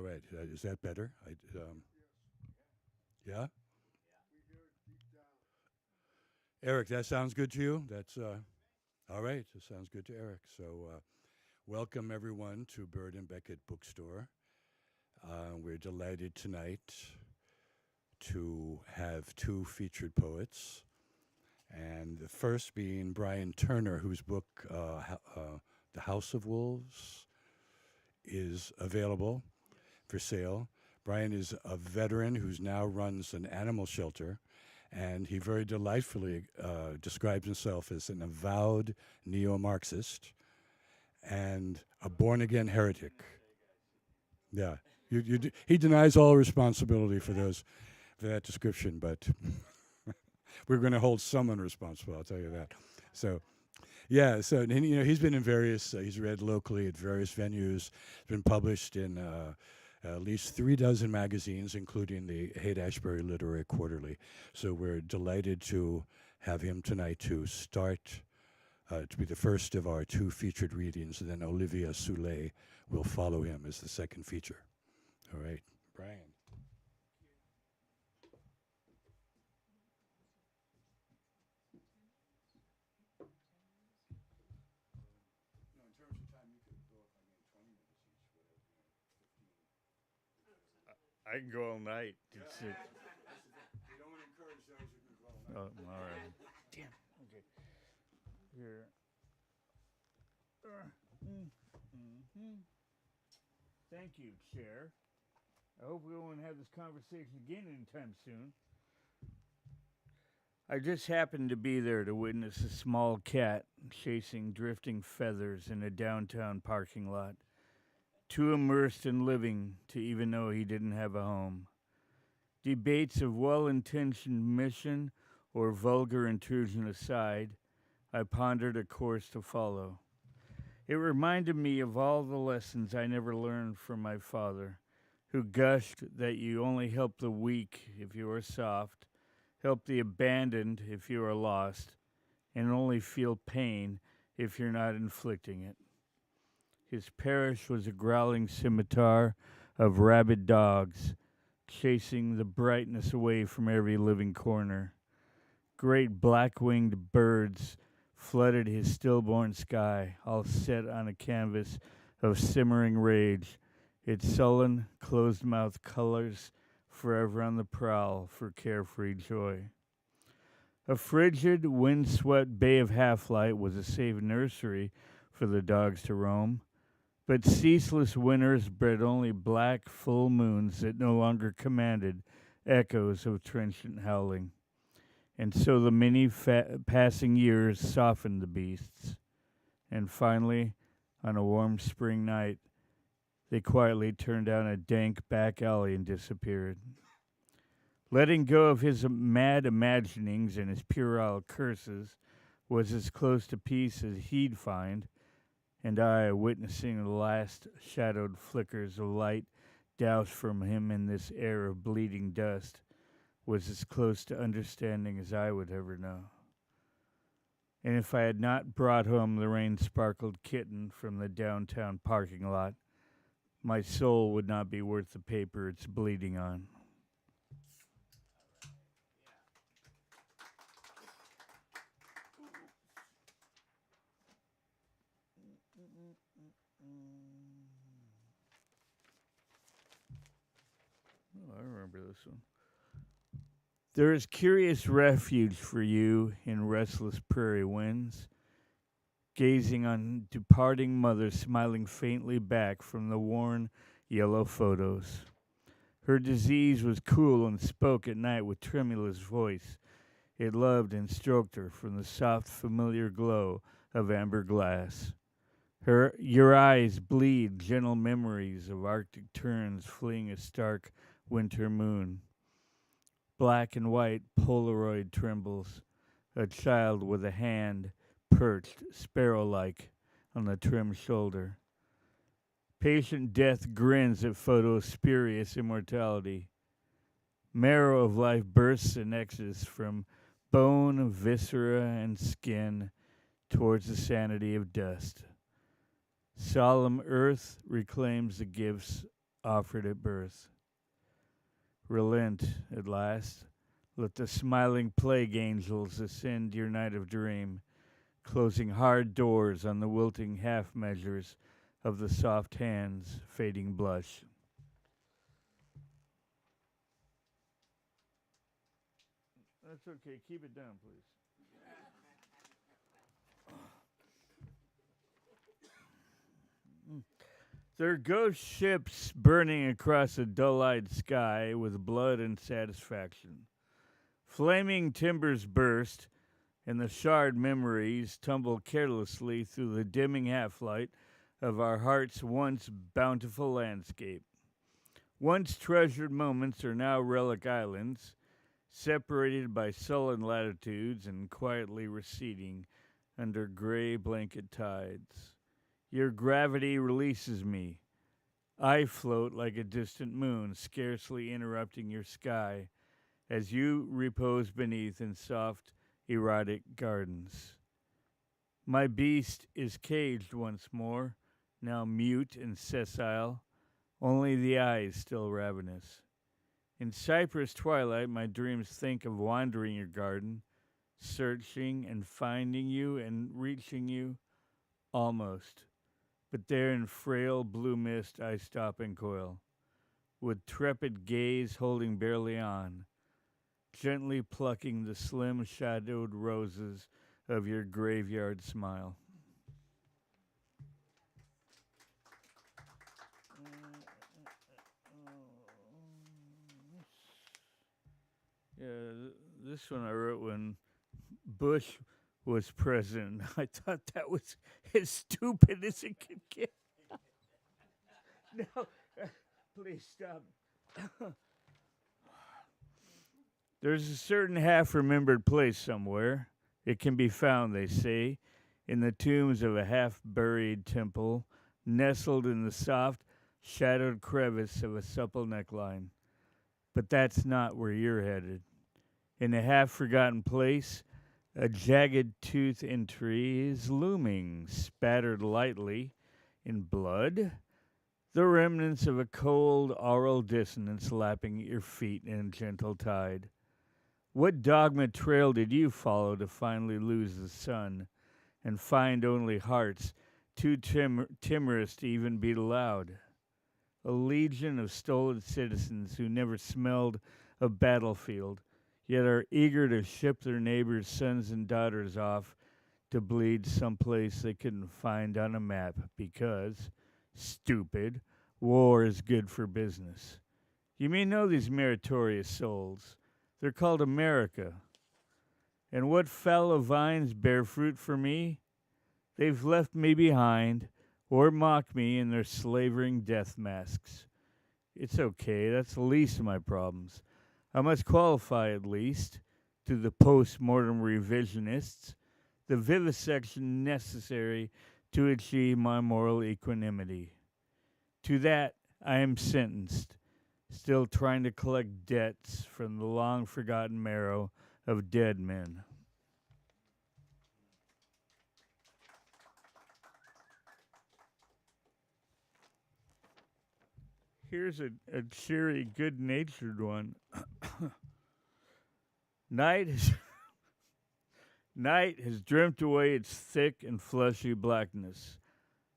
All right. Is that better? Yeah? Eric, that sounds good to you? That's all right. That sounds good to Eric. So, welcome everyone to Bird and Beckett Bookstore. We're delighted tonight to have two featured poets, and the first being Brian Turner, whose book, The House of Wolves, is available for sale. Brian is a veteran who's now runs an animal shelter, and he very delightfully describes himself as an avowed neo-Marxist and a born-again heretic. Yeah, he denies all responsibility for that description, but we're going to hold someone responsible. I'll tell you that. So, yeah. So and, he's been in various. He's read locally at various venues. Been published in at least 36 magazines, including the Haight-Ashbury Literary Quarterly. So we're delighted to have him tonight to start. To be the first of our two featured readings, and then Olivia Soule will follow him as the second feature. All right, Brian. No, in terms of time, you could go, 20 minutes each, whatever, 15. I can go all night. We don't want to encourage those who can go all night. Oh, all right. Damn. Okay. Here. Thank you, Chair. I hope we won't have this conversation again anytime soon. I just happened to be there to witness a small cat chasing drifting feathers in a downtown parking lot, too immersed in living to even know he didn't have a home. Debates of well-intentioned mission or vulgar intrusion aside, I pondered a course to follow. It reminded me of all the lessons I never learned from my father, who gushed that you only help the weak if you are soft, help the abandoned if you are lost, and only feel pain if you're not inflicting it. His parish was a growling scimitar of rabid dogs, chasing the brightness away from every living corner. Great black-winged birds flooded his stillborn sky, all set on a canvas of simmering rage, its sullen, closed-mouthed colors forever on the prowl for carefree joy. A frigid, wind-swept bay of half-light was a safe nursery for the dogs to roam, but ceaseless winters bred only black full moons that no longer commanded echoes of trenchant howling. And so the many passing years softened the beasts. And finally, on a warm spring night, they quietly turned down a dank back alley and disappeared. Letting go of his mad imaginings and his puerile curses was as close to peace as he'd find, and I, witnessing the last shadowed flickers of light doused from him in this air of bleeding dust, was as close to understanding as I would ever know. And if I had not brought home the rain-sparkled kitten from the downtown parking lot, my soul would not be worth the paper it's bleeding on. Oh, I remember this one. There is curious refuge for you in restless prairie winds, gazing on departing mothers smiling faintly back from the worn yellow photos. Her disease was cool and spoke at night with tremulous voice. It loved and stroked her from the soft, familiar glow of amber glass. Your eyes bleed gentle memories of Arctic terns fleeing a stark winter moon. Black and white Polaroid trembles, a child with a hand perched sparrow-like on the trim shoulder. Patient death grins at photo's spurious immortality. Marrow of life bursts and exits from bone, viscera, and skin towards the sanity of dust. Solemn earth reclaims the gifts offered at birth. Relent at last. Let the smiling plague angels ascend your night of dream, closing hard doors on the wilting half measures of the soft hands' fading blush. That's okay. Keep it down, please. There are ghost ships burning across a dull-eyed sky with blood and satisfaction. Flaming timbers burst, and the charred memories tumble carelessly through the dimming half-light of our heart's once bountiful landscape. Once treasured moments are now relic islands, separated by sullen latitudes and quietly receding under gray blanket tides. Your gravity releases me. I float like a distant moon, scarcely interrupting your sky, as you repose beneath in soft, erotic gardens. My beast is caged once more, now mute and sessile, only the eyes still ravenous. In cypress twilight, my dreams think of wandering your garden, searching and finding you and reaching you, almost. But there in frail blue mist I stop and coil, with trepid gaze holding barely on, gently plucking the slim shadowed roses of your graveyard smile. Yeah, this one I wrote when Bush was president. I thought that was as stupid as it could get. No, please stop. There's a certain half-remembered place somewhere. It can be found, they say, in the tombs of a half-buried temple, nestled in the soft, shadowed crevice of a supple neckline. But that's not where you're headed. In a half-forgotten place, a jagged tooth entry is looming, spattered lightly in blood, the remnants of a cold aural dissonance lapping at your feet in a gentle tide. What dogma trail did you follow to finally lose the sun and find only hearts too timorous to even beat aloud? A legion of stolid citizens who never smelled a battlefield, yet are eager to ship their neighbors' sons and daughters off to bleed someplace they couldn't find on a map because, stupid, war is good for business. You may know these meritorious souls. They're called America. And what fallow vines bear fruit for me? They've left me behind or mock me in their slavering death masks. It's okay, that's the least of my problems. I must qualify at least, to the post-mortem revisionists, the vivisection necessary to achieve my moral equanimity. To that I am sentenced, still trying to collect debts from the long-forgotten marrow of dead men. Here's a cheery, good-natured one. Night has dreamt away its thick and fleshy blackness,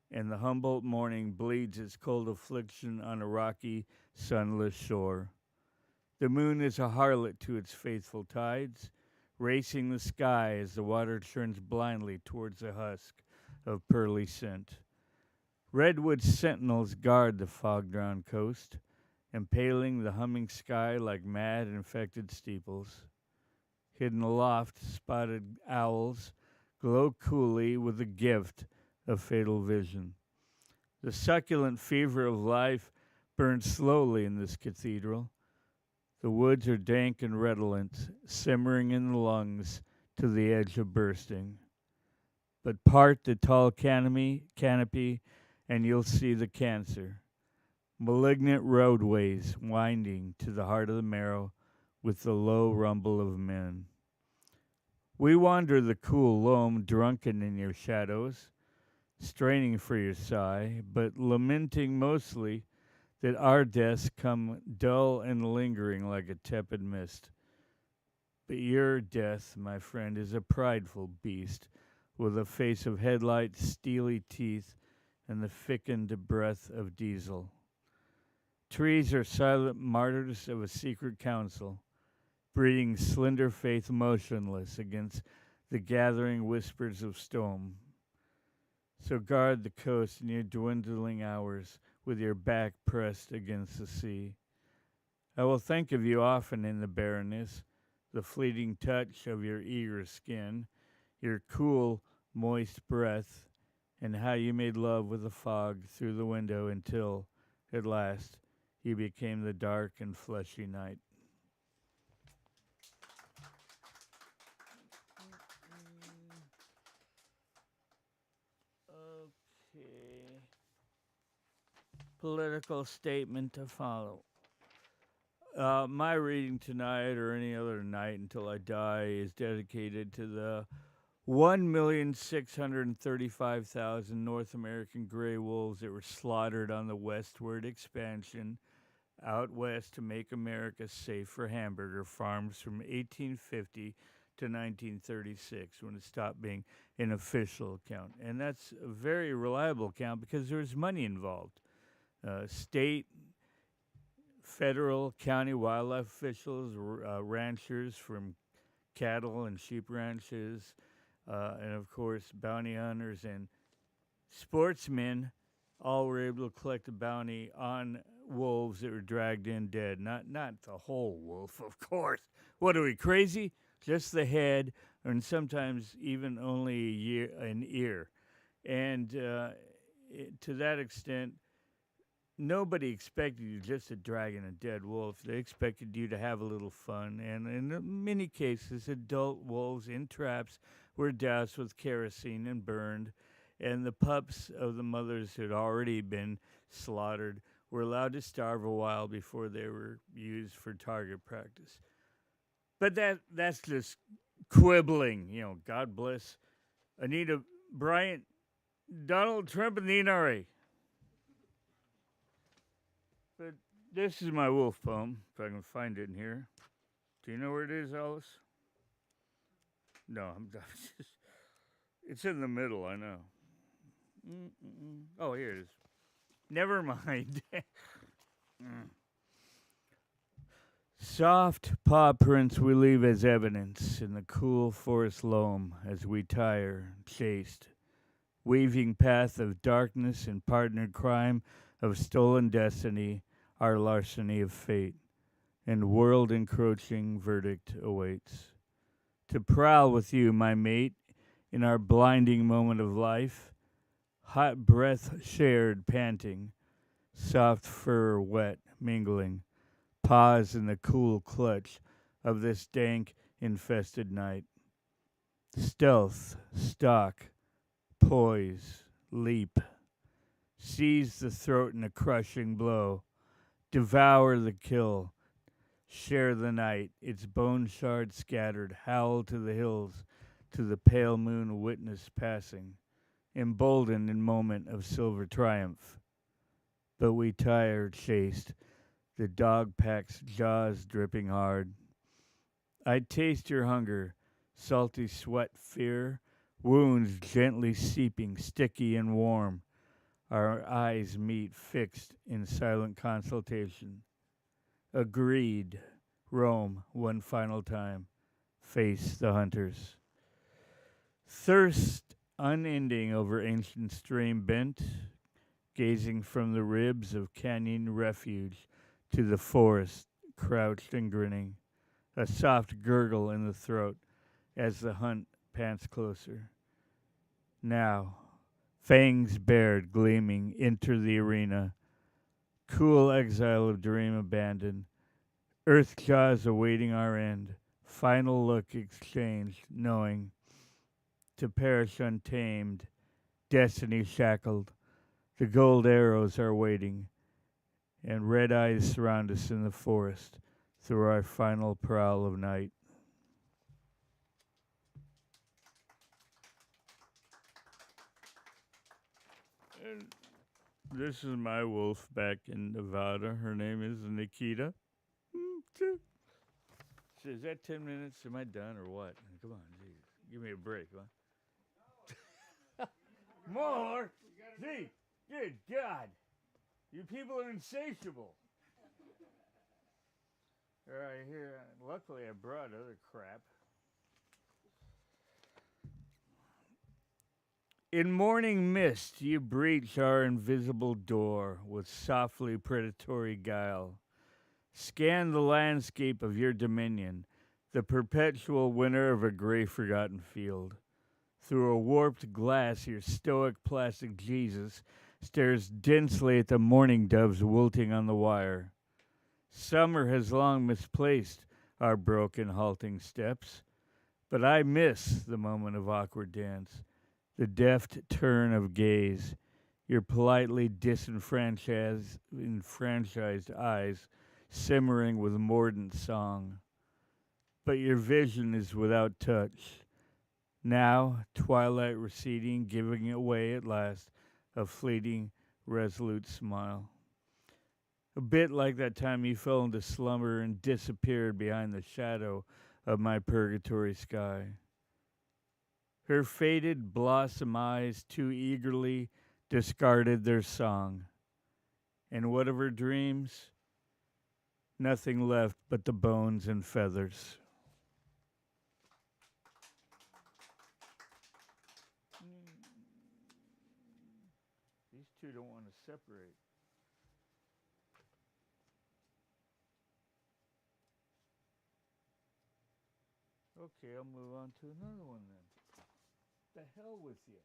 and the Humboldt morning bleeds its cold affliction on a rocky, sunless shore. The moon is a harlot to its faithful tides, racing the sky as the water churns blindly towards a husk of pearly scent. Redwood sentinels guard the fog-drowned coast, impaling the humming sky like mad, infected steeples. Hidden aloft, spotted owls glow coolly with the gift of fatal vision. The succulent fever of life burns slowly in this cathedral. The woods are dank and redolent, simmering in the lungs to the edge of bursting. But part the tall canopy, and you'll see the cancer. Malignant roadways winding to the heart of the marrow with the low rumble of men. We wander the cool loam drunken in your shadows, straining for your sigh, but lamenting mostly that our deaths come dull and lingering like a tepid mist. But your death, my friend, is a prideful beast, with a face of headlights, steely teeth, and the thickened breath of diesel. Trees are silent martyrs of a secret council, breeding slender faith motionless against the gathering whispers of storm. So guard the coast in your dwindling hours with your back pressed against the sea. I will think of you often in the barrenness, the fleeting touch of your eager skin, your cool, moist breath, and how you made love with the fog through the window until, at last, you became the dark and fleshy night. Okay. Political statement to follow. My reading tonight, or any other night until I die, is dedicated to the 1,635,000 North American gray wolves that were slaughtered on the westward expansion out west to make America safe for hamburger farms from 1850 to 1936, when it stopped being an official account. And that's a very reliable account because there was money involved. State, federal, county wildlife officials, ranchers from cattle and sheep ranches, and of course, bounty hunters and sportsmen all were able to collect a bounty on wolves that were dragged in dead. Not the whole wolf, of course. What are we, crazy? Just the head, and sometimes even only an ear. And to that extent, nobody expected you just to drag in a dead wolf. They expected you to have a little fun. And in many cases, adult wolves in traps were doused with kerosene and burned. And the pups of the mothers who had already been slaughtered were allowed to starve a while before they were used for target practice. But that's just quibbling. God bless Anita Bryant, Donald Trump, and the NRA. But this is my wolf poem, if I can find it in here. Do you know where it is, Alice? No, I'm just... It's in the middle, I know. Oh, here it is. Never mind. Soft paw prints we leave as evidence in the cool forest loam as we tire, chased, weaving path of darkness and partnered crime of stolen destiny, our larceny of fate, and world-encroaching verdict awaits. To prowl with you, my mate, in our blinding moment of life, hot breath shared, panting, soft fur wet, mingling, pause in the cool clutch of this dank, infested night. Stealth, stalk, poise, leap, seize the throat in a crushing blow, devour the kill, share the night, its bone shards scattered, howl to the hills, to the pale moon witness passing, emboldened in moment of silver triumph. But we tire, chased, the dog pack's jaws dripping hard. I taste your hunger, salty sweat, fear, wounds gently seeping, sticky and warm. Our eyes meet, fixed in silent consultation. Agreed, roam one final time, face the hunters. Thirst unending over ancient stream bent, gazing from the ribs of canyon refuge to the forest, crouched and grinning, a soft gurgle in the throat as the hunt pants closer. Now, fangs bared, gleaming, enter the arena, cool exile of dream abandoned, earth jaws awaiting our end, final look exchanged, knowing to perish untamed, destiny shackled, the gold arrows are waiting, and red eyes surround us in the forest through our final prowl of night. And This is my wolf back in Nevada. Her name is Nikita. So is that 10 minutes? Am I done or what? Come on, geez. Give me a break, huh? More? Gee, good God. You people are insatiable. All right, here. Luckily, I brought other crap. In morning mist, you breach our invisible door with softly predatory guile. Scan the landscape of your dominion, the perpetual winter of a gray forgotten field. Through a warped glass, your stoic plastic Jesus stares densely at the mourning doves wilting on the wire. Summer has long misplaced our broken, halting steps, but I miss the moment of awkward dance, the deft turn of gaze, your politely enfranchised eyes simmering with mordant song. But your vision is without touch. Now, twilight receding, giving away at last a fleeting, resolute smile. A bit like that time you fell into slumber and disappeared behind the shadow of my purgatory sky. Her faded blossom eyes too eagerly discarded their song. And what of her dreams? Nothing left but the bones and feathers. These two don't want to separate. Okay, I'll move on to another one then. The hell with you.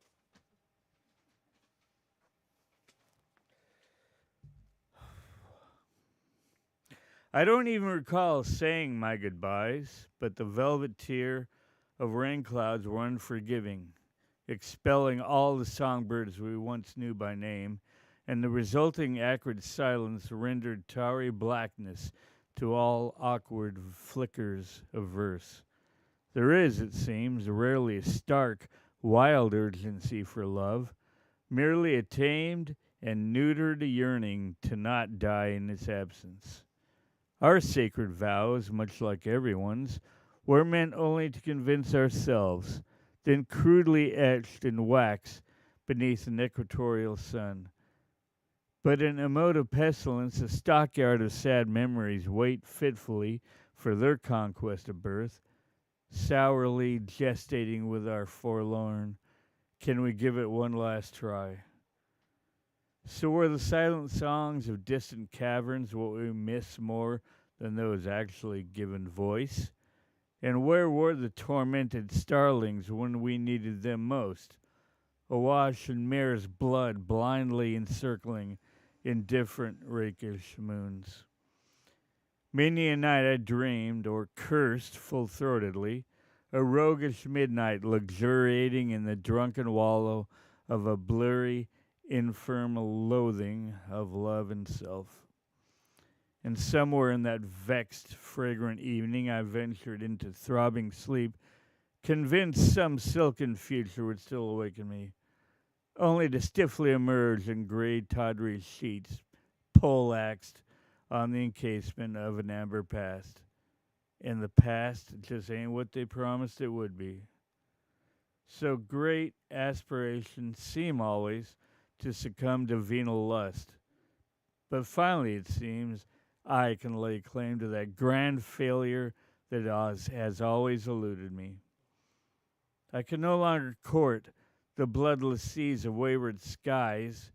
I don't even recall saying my goodbyes, but the velvet tier of rain clouds were unforgiving, expelling all the songbirds we once knew by name, and the resulting acrid silence rendered tarry blackness to all awkward flickers of verse. There is, it seems, rarely a stark, wild urgency for love, merely a tamed and neutered yearning to not die in its absence. Our sacred vows, much like everyone's, were meant only to convince ourselves, then crudely etched in wax beneath an equatorial sun. But in emotive pestilence, a stockyard of sad memories wait fitfully for their conquest of birth, sourly gestating with our forlorn. Can we give it one last try? So were the silent songs of distant caverns what we miss more than those actually given voice? And where were the tormented starlings when we needed them most? Awash in mare's blood, blindly encircling indifferent rakish moons. Many a night I dreamed, or cursed full-throatedly, a roguish midnight luxuriating in the drunken wallow of a blurry, infirm loathing of love and self. And somewhere in that vexed, fragrant evening I ventured into throbbing sleep, convinced some silken future would still awaken me, only to stiffly emerge in gray tawdry sheets, poleaxed on the encasement of an amber past. And the past just ain't what they promised it would be. So great aspirations seem always to succumb to venal lust. But finally, it seems, I can lay claim to that grand failure that has always eluded me. I can no longer court the bloodless seas of wayward skies,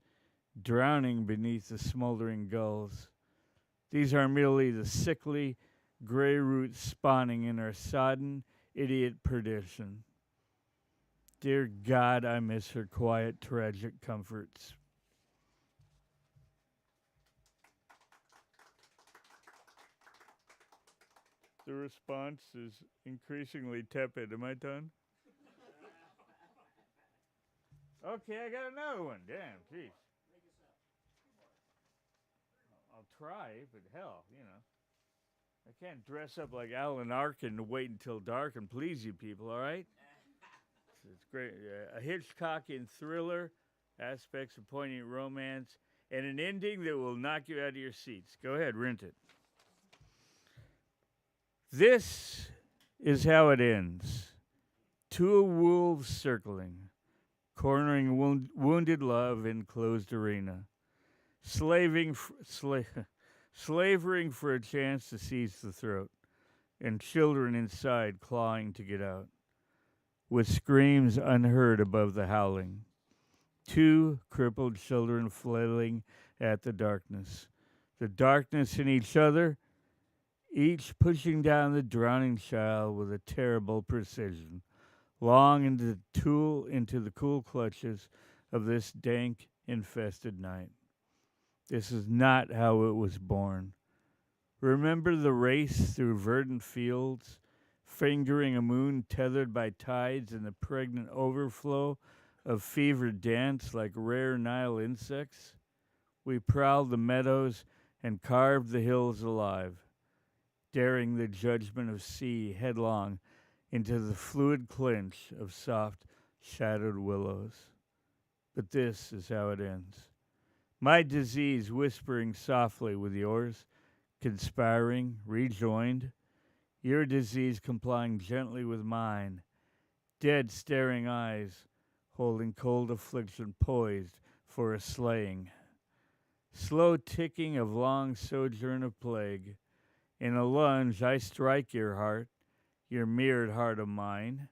drowning beneath the smoldering gulls. These are merely the sickly, gray roots spawning in our sodden, idiot perdition. Dear God, I miss her quiet, tragic comforts. The response is increasingly tepid. Am I done? Okay, I got another one. Damn, jeez. I'll try, but hell, I can't dress up like Alan Arkin and wait until dark and please you people, all right? It's great. A Hitchcockian thriller, aspects of poignant romance, and an ending that will knock you out of your seats. Go ahead, rent it. This is how it ends. Two wolves circling, cornering wounded love in closed arena, slavering for a chance to seize the throat, and children inside clawing to get out, with screams unheard above the howling. Two crippled children flailing at the darkness in each other, each pushing down the drowning child with a terrible precision, long into the cool clutches of this dank, infested night. This is not how it was born. Remember the race through verdant fields, fingering a moon tethered by tides in the pregnant overflow of fevered dance like rare Nile insects? We prowled the meadows and carved the hills alive, daring the judgment of sea headlong into the fluid clinch of soft, shadowed willows. But this is how it ends. My disease whispering softly with yours, conspiring, rejoined, your disease complying gently with mine, dead staring eyes, holding cold affliction poised for a slaying. Slow ticking of long sojourn of plague. In a lunge I strike your heart, your mirrored heart of mine.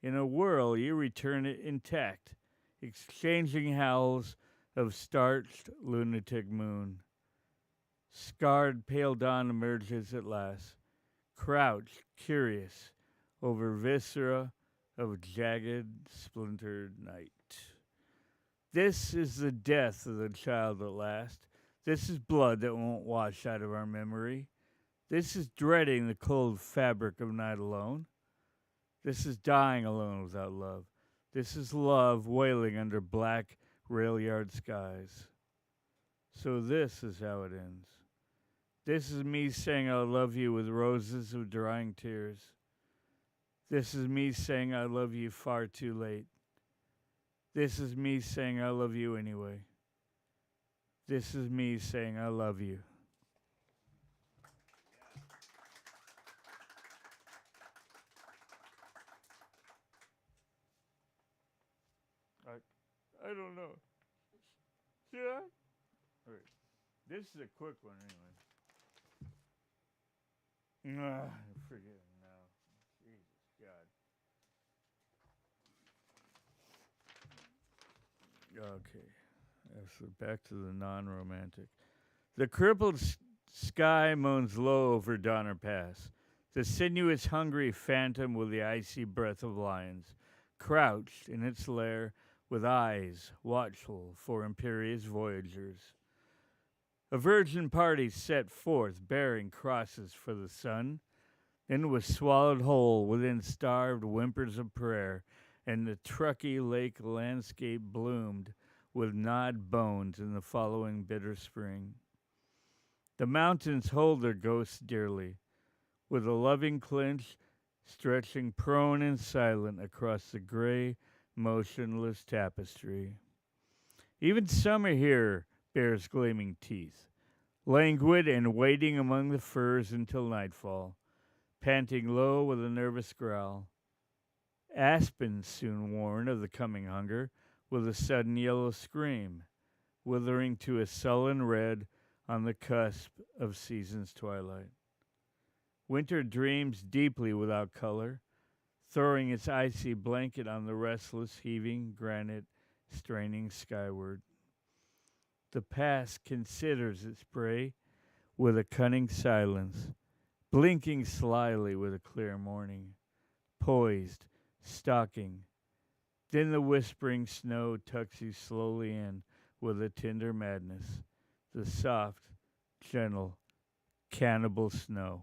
In a whirl you return it intact, exchanging howls of starched lunatic moon. Scarred pale dawn emerges at last, crouched curious over viscera of jagged splintered night. This is the death of the child at last. This is blood that won't wash out of our memory. This is dreading the cold fabric of night alone. This is dying alone without love. This is love wailing under black rail yard skies. So this is how it ends. This is me saying I love you with roses of drying tears. This is me saying I love you far too late. This is me saying I love you anyway. This is me saying I love you. I don't know. Should I? All right. This is a quick one anyway. I forget now. Jesus God. Okay. So back to the non-romantic. The crippled sky moans low over Donner Pass. The sinuous, hungry phantom with the icy breath of lions, crouched in its lair with eyes watchful for imperious voyagers. A virgin party set forth bearing crosses for the sun, then was swallowed whole within starved whimpers of prayer, and the trucky lake landscape bloomed with gnawed bones in the following bitter spring. The mountains hold their ghosts dearly, with a loving clinch stretching prone and silent across the gray, motionless tapestry. Even summer here bears gleaming teeth, languid and waiting among the firs until nightfall, panting low with a nervous growl. Aspens soon warn of the coming hunger with a sudden yellow scream, withering to a sullen red on the cusp of season's twilight. Winter dreams deeply without color, throwing its icy blanket on the restless, heaving granite, straining skyward. The past considers its prey with a cunning silence, blinking slyly with a clear morning, poised, stalking. Then the whispering snow tucks you slowly in with a tender madness, the soft, gentle, cannibal snow.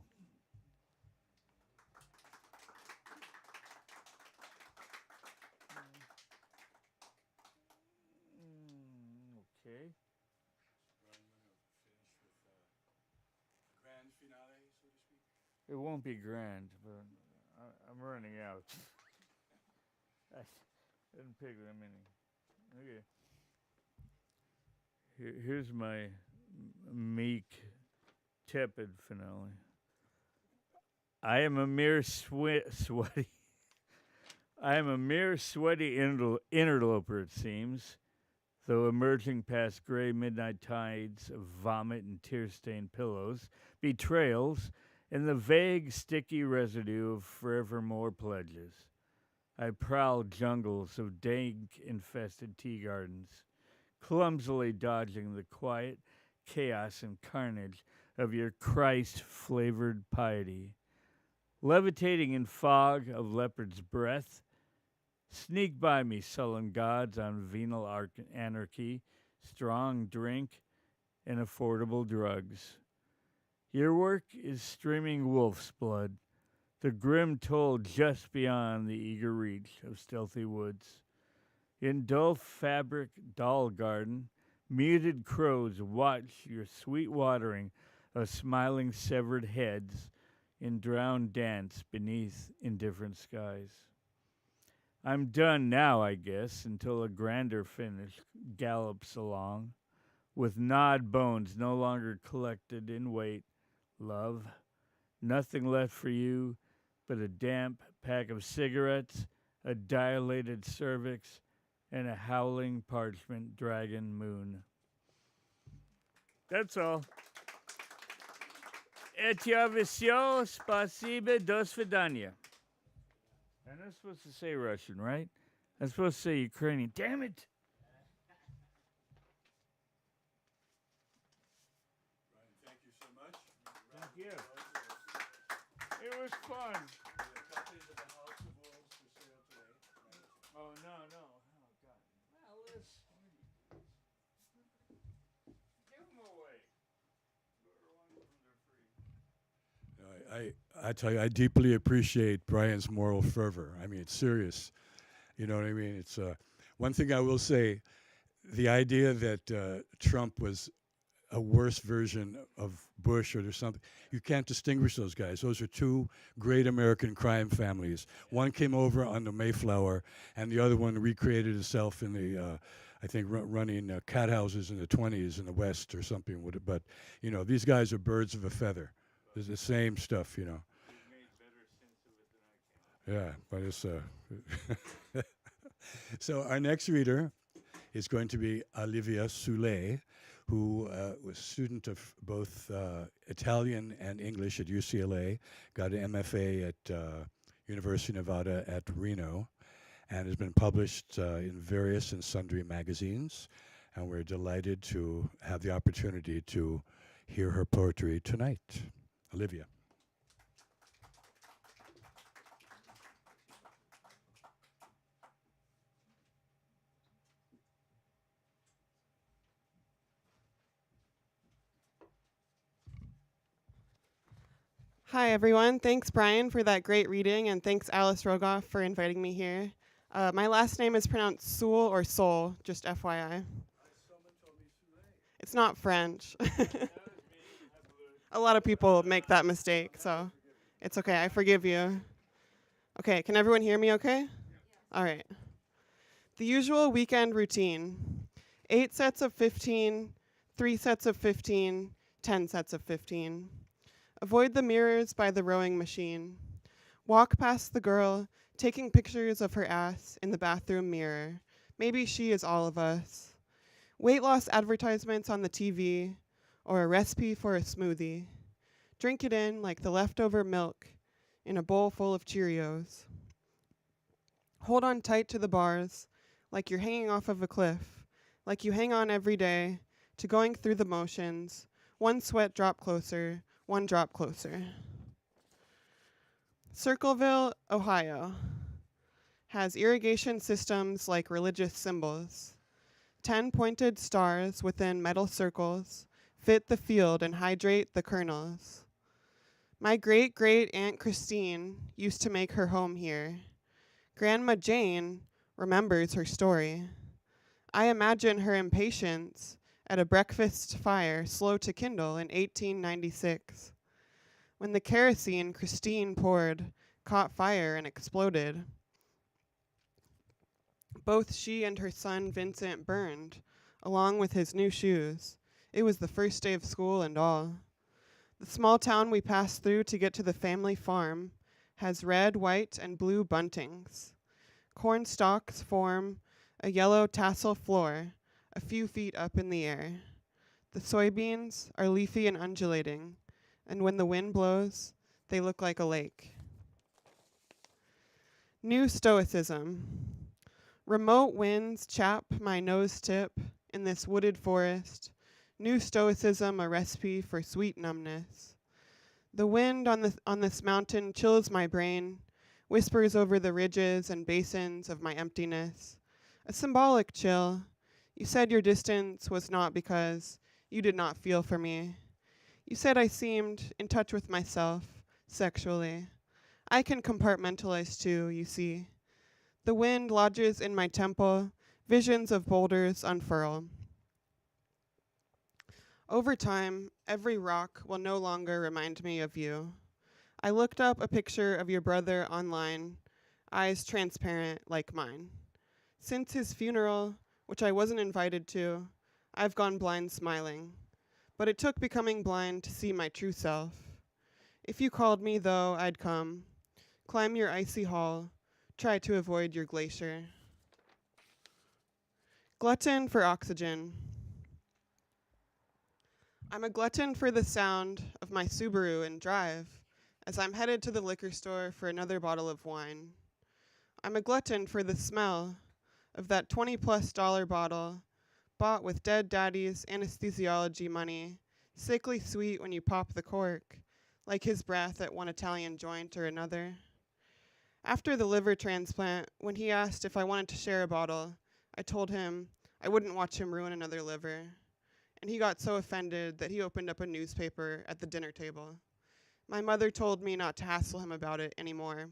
Okay. Grand finale, so to speak. It won't be grand, but I'm running out. I didn't pick that many. Okay. Here's my meek, tepid finale. I am a mere sweaty. I am a mere sweaty interloper, it seems, though emerging past gray midnight tides of vomit and tear-stained pillows, betrayals, and the vague, sticky residue of forevermore pledges. I prowl jungles of dank-infested tea gardens, clumsily dodging the quiet chaos and carnage of your Christ-flavored piety. Levitating in fog of leopard's breath, sneak by me, sullen gods on venal anarchy, strong drink, and affordable drugs. Your work is streaming wolf's blood, the grim toll just beyond the eager reach of stealthy woods. In dull fabric doll garden, muted crows watch your sweet watering of smiling severed heads in drowned dance beneath indifferent skies. I'm done now, I guess, until a grander finish gallops along, with gnawed bones no longer collected in weight. Love, nothing left for you but a damp pack of cigarettes, a dilated cervix, and a howling parchment dragon moon. That's all. Etya visyo, spasiba, do svidanya. I'm not supposed to say Russian, right? I'm supposed to say Ukrainian. Damn it! Brian, thank you so much. Thank you. It was fun. Copies of the House of Wolves for sale today. Oh, no. Oh, God. Alice. Give them away. I tell you, I deeply appreciate Brian's moral fervor. I mean, it's serious. You know what I mean? It's one thing I will say: the idea that Trump was a worse version of Bush or there's something. You can't distinguish those guys. Those are two great American crime families. One came over on the Mayflower, and the other one recreated itself in the, I think, running cat houses in the 20s in the West or something. But, you know, these guys are birds of a feather. It's the same stuff, you know. Yeah, but it's... So our next reader is going to be Olivia Soule, who was a student of both Italian and English at UCLA, got an MFA at University of Nevada at Reno, and has been published in various and sundry magazines. And we're delighted to have the opportunity to hear her poetry tonight. Olivia. Hi, everyone. Thanks, Brian, for that great reading, and thanks, Alice Rogoff, for inviting me here. My last name is pronounced Soule or Soule, just FYI. It's not French. A lot of people make that mistake, so it's okay. I forgive you. Okay, can everyone hear me okay? All right. The usual weekend routine. 8 sets of 15, 3 sets of 15, 10 sets of 15. Avoid the mirrors by the rowing machine. Walk past the girl, taking pictures of her ass in the bathroom mirror. Maybe she is all of us. Weight loss advertisements on the TV, or a recipe for a smoothie. Drink it in like the leftover milk in a bowl full of Cheerios. Hold on tight to the bars, like you're hanging off of a cliff, like you hang on every day to going through the motions, one sweat drop closer, one drop closer. Circleville, Ohio, has irrigation systems like religious symbols. 10 pointed stars within metal circles fit the field and hydrate the kernels. My great-great-aunt Christine used to make her home here. Grandma Jane remembers her story. I imagine her impatience at a breakfast fire slow to kindle in 1896. When the kerosene Christine poured caught fire and exploded. Both she and her son Vincent burned, along with his new shoes. It was the first day of school and all. The small town we passed through to get to the family farm has red, white, and blue buntings. Corn stalks form a yellow tassel floor a few feet up in the air. The soybeans are leafy and undulating, and when the wind blows, they look like a lake. New stoicism. Remote winds chap my nose tip in this wooded forest. New stoicism, a recipe for sweet numbness. The wind on this mountain chills my brain, whispers over the ridges and basins of my emptiness. A symbolic chill. You said your distance was not because you did not feel for me. You said I seemed in touch with myself, sexually. I can compartmentalize too, you see. The wind lodges in my temple, visions of boulders unfurl. Over time, every rock will no longer remind me of you. I looked up a picture of your brother online, eyes transparent like mine. Since his funeral, which I wasn't invited to, I've gone blind smiling. But it took becoming blind to see my true self. If you called me, though, I'd come, climb your icy hall, try to avoid your glacier. Glutton for oxygen. I'm a glutton for the sound of my Subaru and drive as I'm headed to the liquor store for another bottle of wine. I'm a glutton for the smell of that $20+ bottle bought with dead daddy's anesthesiology money, sickly sweet when you pop the cork, like his breath at one Italian joint or another. After the liver transplant, when he asked if I wanted to share a bottle, I told him I wouldn't watch him ruin another liver. And he got so offended that he opened up a newspaper at the dinner table. My mother told me not to hassle him about it anymore.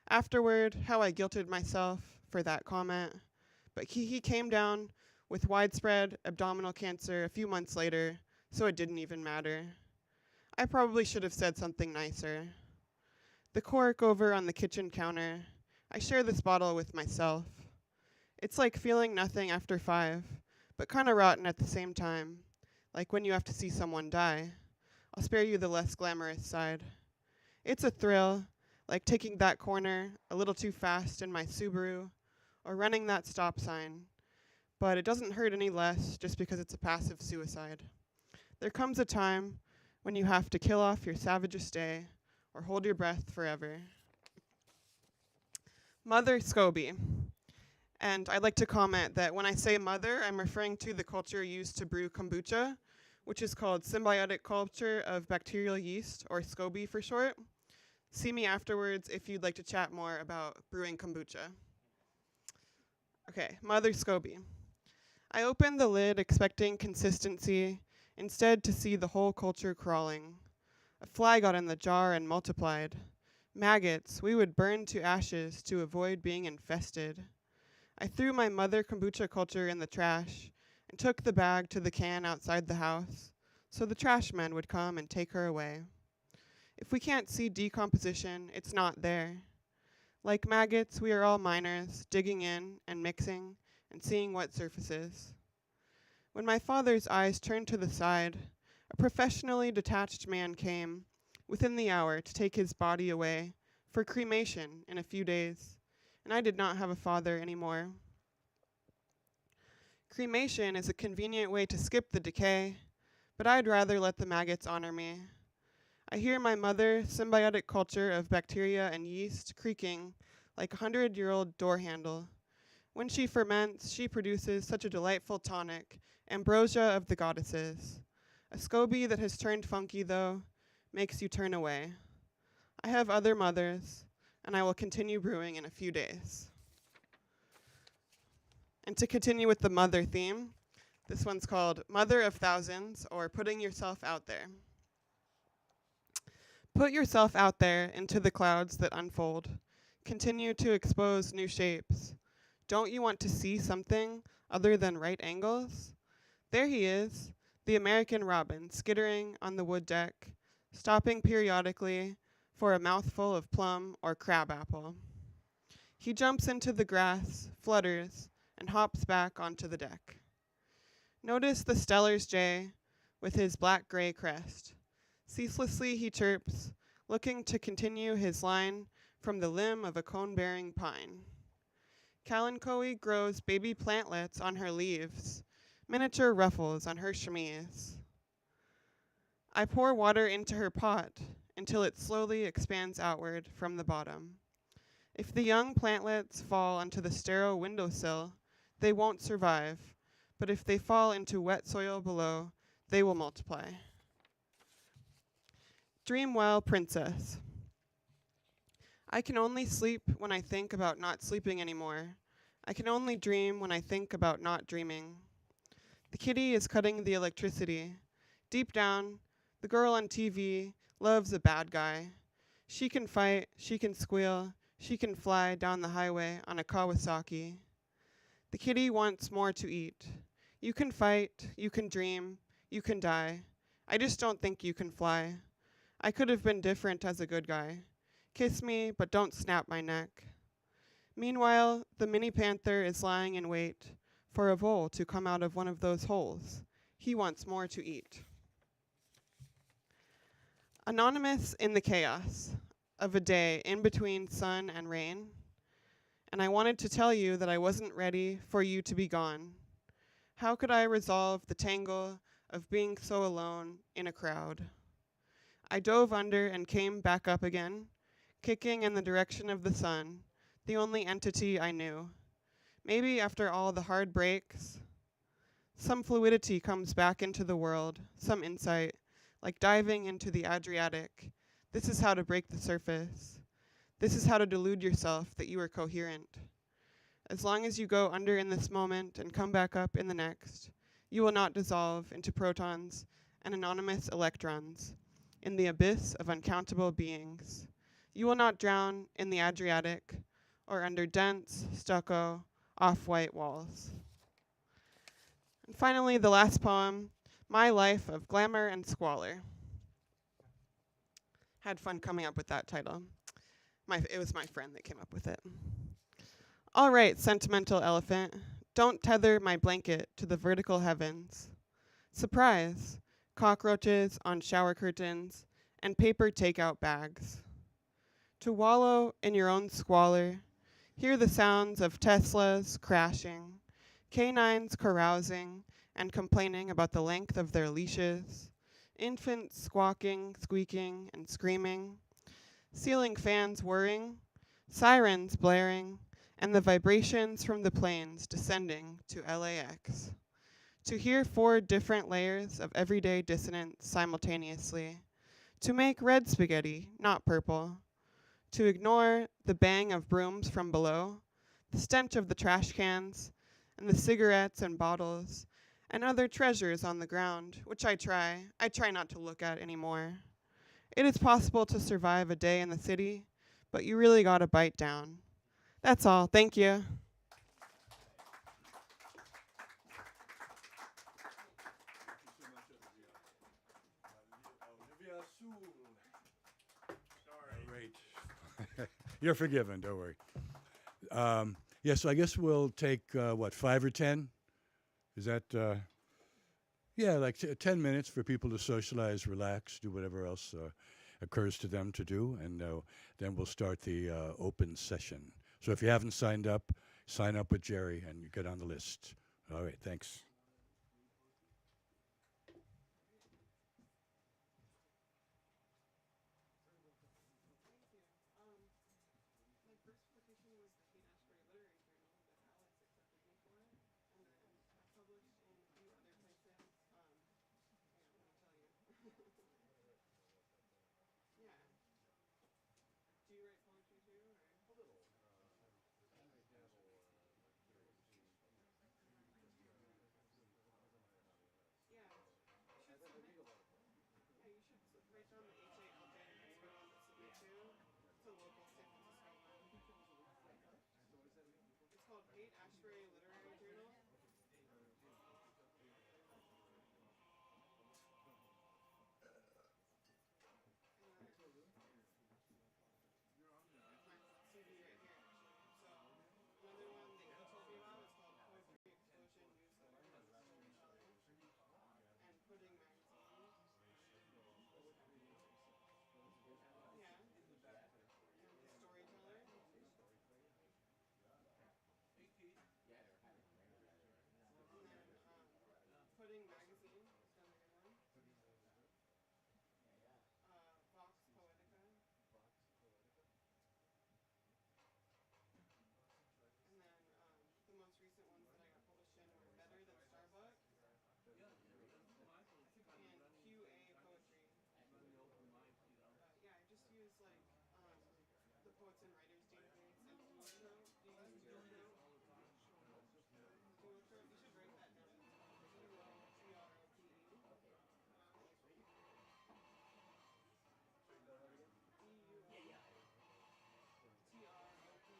Afterward, how I guilted myself for that comment, but he came down with widespread abdominal cancer a few months later, so it didn't even matter. I probably should have said something nicer. The cork over on the kitchen counter, I share this bottle with myself. It's like feeling nothing after 5, but kind of rotten at the same time, like when you have to see someone die. I'll spare you the less glamorous side. It's a thrill, like taking that corner a little too fast in my Subaru, or running that stop sign, but it doesn't hurt any less just because it's a passive suicide. There comes a time when you have to kill off your savagest day, or hold your breath forever. Mother SCOBY. And I'd like to comment that when I say mother, I'm referring to the culture used to brew kombucha, which is called symbiotic culture of bacterial yeast, or SCOBY for short. See me afterwards if you'd like to chat more about brewing kombucha. Okay, Mother SCOBY. I opened the lid expecting consistency, instead to see the whole culture crawling. A fly got in the jar and multiplied. Maggots, we would burn to ashes to avoid being infested. I threw my mother kombucha culture in the trash and took the bag to the can outside the house so the trash men would come and take her away. If we can't see decomposition, it's not there. Like maggots, we are all miners, digging in and mixing and seeing what surfaces. When my father's eyes turned to the side, a professionally detached man came within the hour to take his body away for cremation in a few days, and I did not have a father anymore. Cremation is a convenient way to skip the decay, but I'd rather let the maggots honor me. I hear my mother, symbiotic culture of bacteria and yeast, creaking like a 100-year-old door handle. When she ferments, she produces such a delightful tonic, ambrosia of the goddesses. A SCOBY that has turned funky, though, makes you turn away. I have other mothers, and I will continue brewing in a few days. And to continue with the mother theme, this one's called Mother of Thousands, or Putting Yourself Out There. Put yourself out there into the clouds that unfold. Continue to expose new shapes. Don't you want to see something other than right angles? There he is, the American robin, skittering on the wood deck, stopping periodically for a mouthful of plum or crab apple. He jumps into the grass, flutters, and hops back onto the deck. Notice the Stellar's jay with his black-gray crest. Ceaselessly he chirps, looking to continue his line from the limb of a cone-bearing pine. Kalanchoe grows baby plantlets on her leaves, miniature ruffles on her chemise. I pour water into her pot until it slowly expands outward from the bottom. If the young plantlets fall onto the sterile windowsill, they won't survive, but if they fall into wet soil below, they will multiply. Dream well, princess. I can only sleep when I think about not sleeping anymore. I can only dream when I think about not dreaming. The kitty is cutting the electricity. Deep down, the girl on TV loves a bad guy. She can fight, she can squeal, she can fly down the highway on a Kawasaki. The kitty wants more to eat. You can fight, you can dream, you can die. I just don't think you can fly. I could have been different as a good guy. Kiss me, but don't snap my neck. Meanwhile, the mini panther is lying in wait for a vole to come out of one of those holes. He wants more to eat. Anonymous in the chaos of a day in between sun and rain, and I wanted to tell you that I wasn't ready for you to be gone. How could I resolve the tangle of being so alone in a crowd? I dove under and came back up again, kicking in the direction of the sun, the only entity I knew. Maybe after all the hard breaks, some fluidity comes back into the world, some insight, like diving into the Adriatic. This is how to break the surface. This is how to delude yourself that you are coherent. As long as you go under in this moment and come back up in the next, you will not dissolve into protons and anonymous electrons in the abyss of uncountable beings. You will not drown in the Adriatic or under dense, stucco, off-white walls. And finally, the last poem, My Life of Glamour and Squalor. Had fun coming up with that title. It was my friend that came up with it. All right, sentimental elephant, don't tether my blanket to the vertical heavens. Surprise, cockroaches on shower curtains and paper takeout bags. To wallow in your own squalor, hear the sounds of Teslas crashing, canines carousing and complaining about the length of their leashes, infants squawking, squeaking, and screaming, ceiling fans whirring, sirens blaring, and the vibrations from the planes descending to LAX. To hear 4 different layers of everyday dissonance simultaneously. To make red spaghetti, not purple. To ignore the bang of brooms from below, the stench of the trash cans, and the cigarettes and bottles, and other treasures on the ground, which I try not to look at anymore. It is possible to survive a day in the city, but you really gotta bite down. That's all. Thank you. Olivia Soule. All right. You're forgiven, don't worry. Yeah, so I guess we'll take, 5 or 10? Is that, yeah, like 10 minutes for people to socialize, relax, do whatever else occurs to them to do, and then we'll start the open session. So if you haven't signed up, sign up with Jerry and you get on the list. All right, thanks. You should write that down.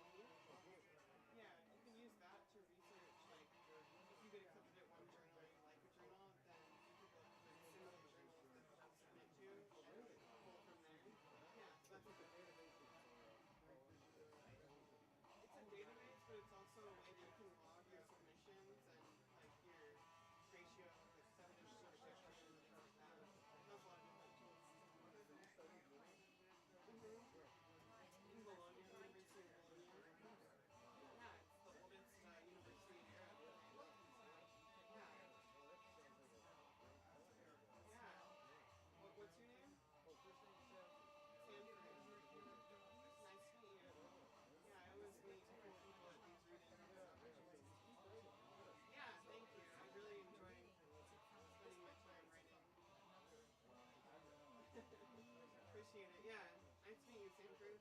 Trope. Yeah, you can use that to research, like, if you get accepted at one journal or you like a journal, then you could look for similar journals that people submit to and pull from there. Yeah, so that's a good It's a database, but it's also a way that you can log your submissions and, like, your ratio, like, submission to rejection and things like that. It has a lot of different tools. In Bologna, University of Bologna. Yeah, it's the oldest university in Europe. Yeah. Yeah. What's your name? Sanford. Nice to meet you. Yeah, I always meet cool people at these readings. Yeah, thank you. I really enjoy spending my time writing. Appreciate it. Yeah. Nice to meet you, Sanford.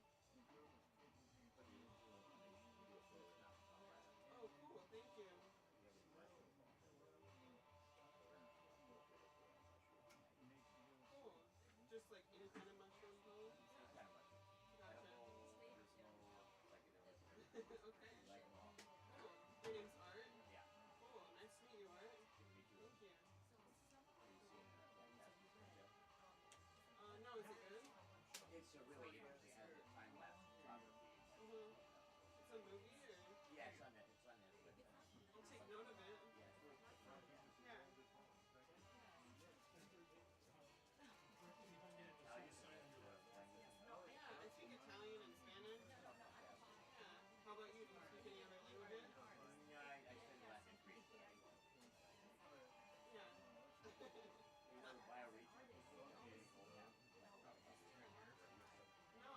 Oh, cool. Thank you. Cool. Just like independent mushroom poems? Gotcha. Okay. Cool. Your name's Art? Yeah. Cool. Nice to meet you, Art. Thank you. No, is it good? It's a really interesting. It has a time lapse photography. It's a movie, or? Yeah, it's on Netflix. I'll take note of it. Yeah. Yeah, I speak Italian and Spanish. Yeah. How about you? Do you speak any other languages? Yeah, I studied Latin and Greek. Yeah. You know the bioregion? No,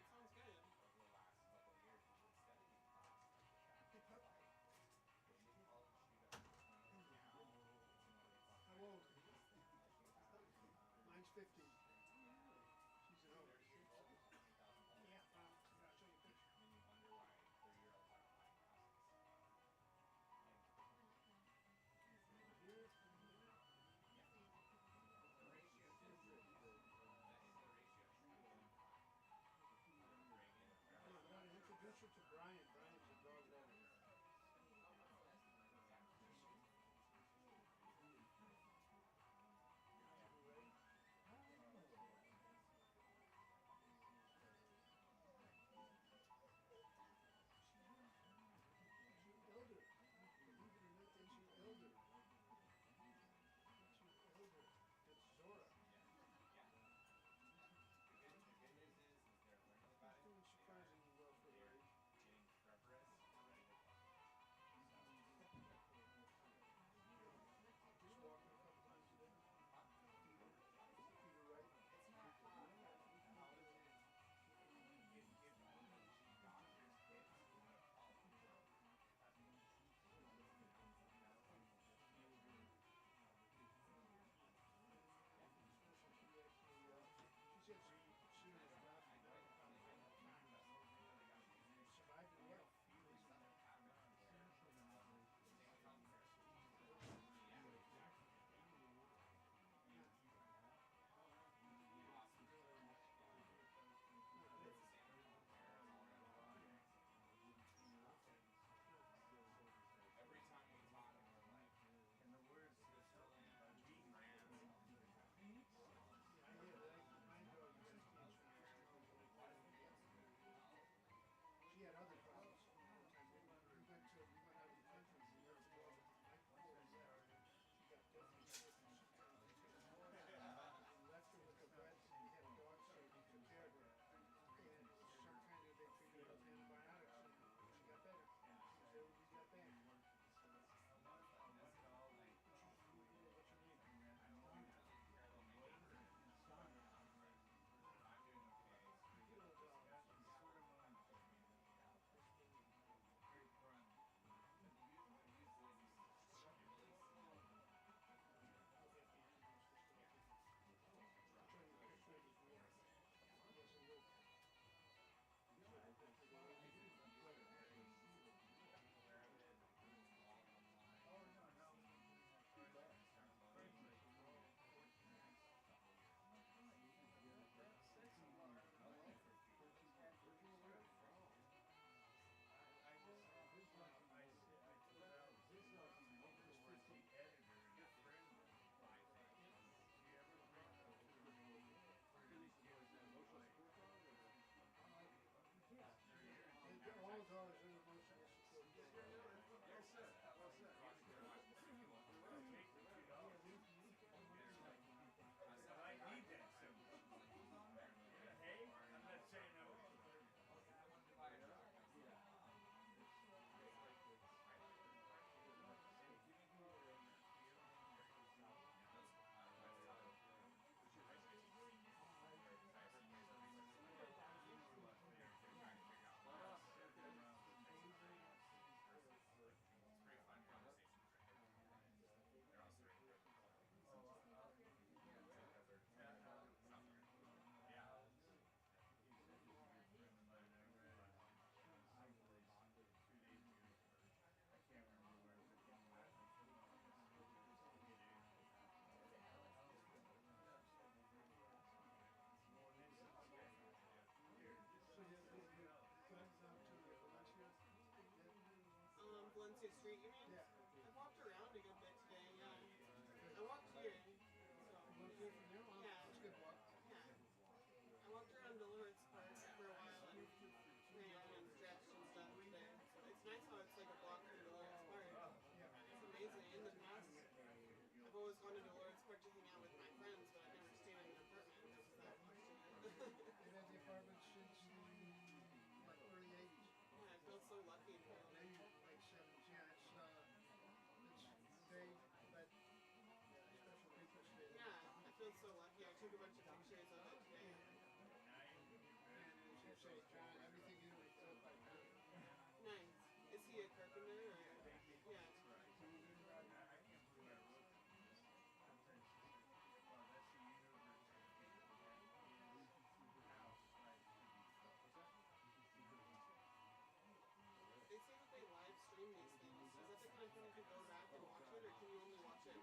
great. Sounds good. over the last couple of years, we've been steadily progressing with that. But she does 20 now. It's another fun. How old? She has Mine's 15. yeah, She's at home. 30 years old, 20,000 followers. Yeah, I'll show you a picture. And then you wonder why 30-year-olds aren't buying houses. And yeah, the ratio is the ratio is 3.5. Reagan, I want to introduce you to Brian. Brian's a dog lover. She's elder. Believe it or not, they she's elder. She's elder. That's Zora. yeah. The good news is they're learning about it. Doing surprisingly well for her age. Getting preference and ready to play. Just walk her a couple times a day. Feed her right. It's not how is it if she doctors kids who go to college? That's what it is. She said she was survived it well. Every time we talk and we're like, In the words of Switzerland, France, Yeah, I hear that. My dog has cancer. She had other problems. We went out of the country. We went to go over to the night before we left. She got definitely sick and she kind of we left her with the vet. We had a dog so we took care of her. And some kind of they treated her with antibiotics and she got better. So we got back. What you need? All dogs are emotional support. Yes, sir. Well said. I need that symbol. Hey, I'm not saying no. Valencia Street, you mean? Yeah. I walked around a good bit today, yeah. I walked here. So, yeah. It's a good walk. Yeah. I walked around Dolores Park for a while and ran and stretched and stuff today. So it's nice how it's like a block from Dolores Park. It's amazing. In the past, I've always gone to Dolores Park to hang out with my friends, but I've never stayed in an apartment. It was that much to They've had the apartment since the early 80s. Yeah, I feel so lucky to Late 70s, yeah. It's they let special people stay there. Yeah, I feel so lucky. I took a bunch of pictures of it today. And it's say, everything here was built by hand. Nice. Is he a carpenter or? Yeah. They say that they live stream these things. Is that the kind of thing you can go back and watch it, or can you only watch it?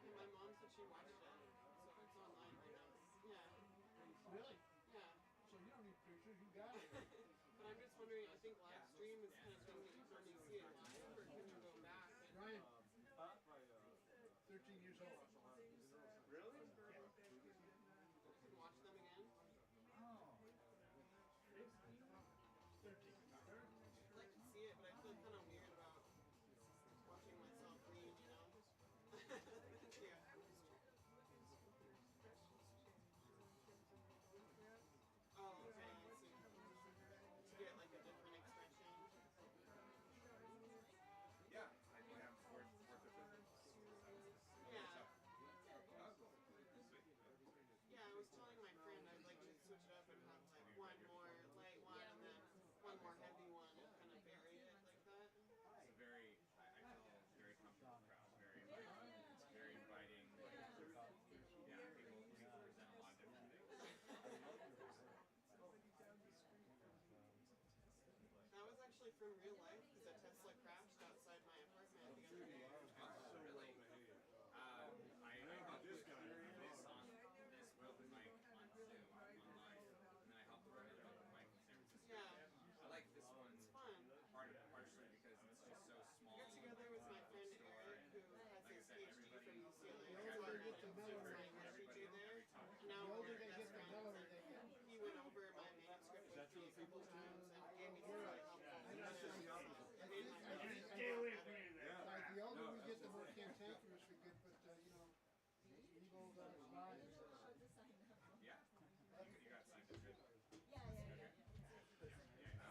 Yeah, my mom said she watched it, so it's online right now. Yeah, Really? yeah. So you don't need pictures, you got it. But I'm just wondering, I think live stream is the kind of thing that you can only see it live, or can you go back and? Ryan, 13 years old. Really? And watch them again? 13. I'd like to see it, but I feel kind of weird about watching myself read, you know? Yeah. Oh, okay, I see. To get like a different expression. Yeah, I do have fourth or fifth. Yeah. Sweet. Yeah, I was telling my friend I'd like to switch it up and have like one more light one and then one more heavy one and kind of vary it like that. It's a very, I feel very comfortable crowd. Very inviting. Like, yeah, people present a lot of different things. That was actually from real life because a Tesla crashed outside my apartment the other day. Oh, really? I helped with this open mic on Zoom online, and then I helped with another open mic in San Francisco. Yeah, I like this one it's fun. partially because it's just so small. I got together with my friend Eric who has Like I his said, PhD everybody, from UCLA. The older they get, the mellower My they get. teacher there. And now The we're older they best get, the friends. mellower they get. He went over my manuscript with me a couple times and gave me some really helpful tips. It made my manuscript Stay a lot away better. from you there. Like the older we get, the more cantankerous we get, but you know, evil's on its mind. Yeah, you got something good.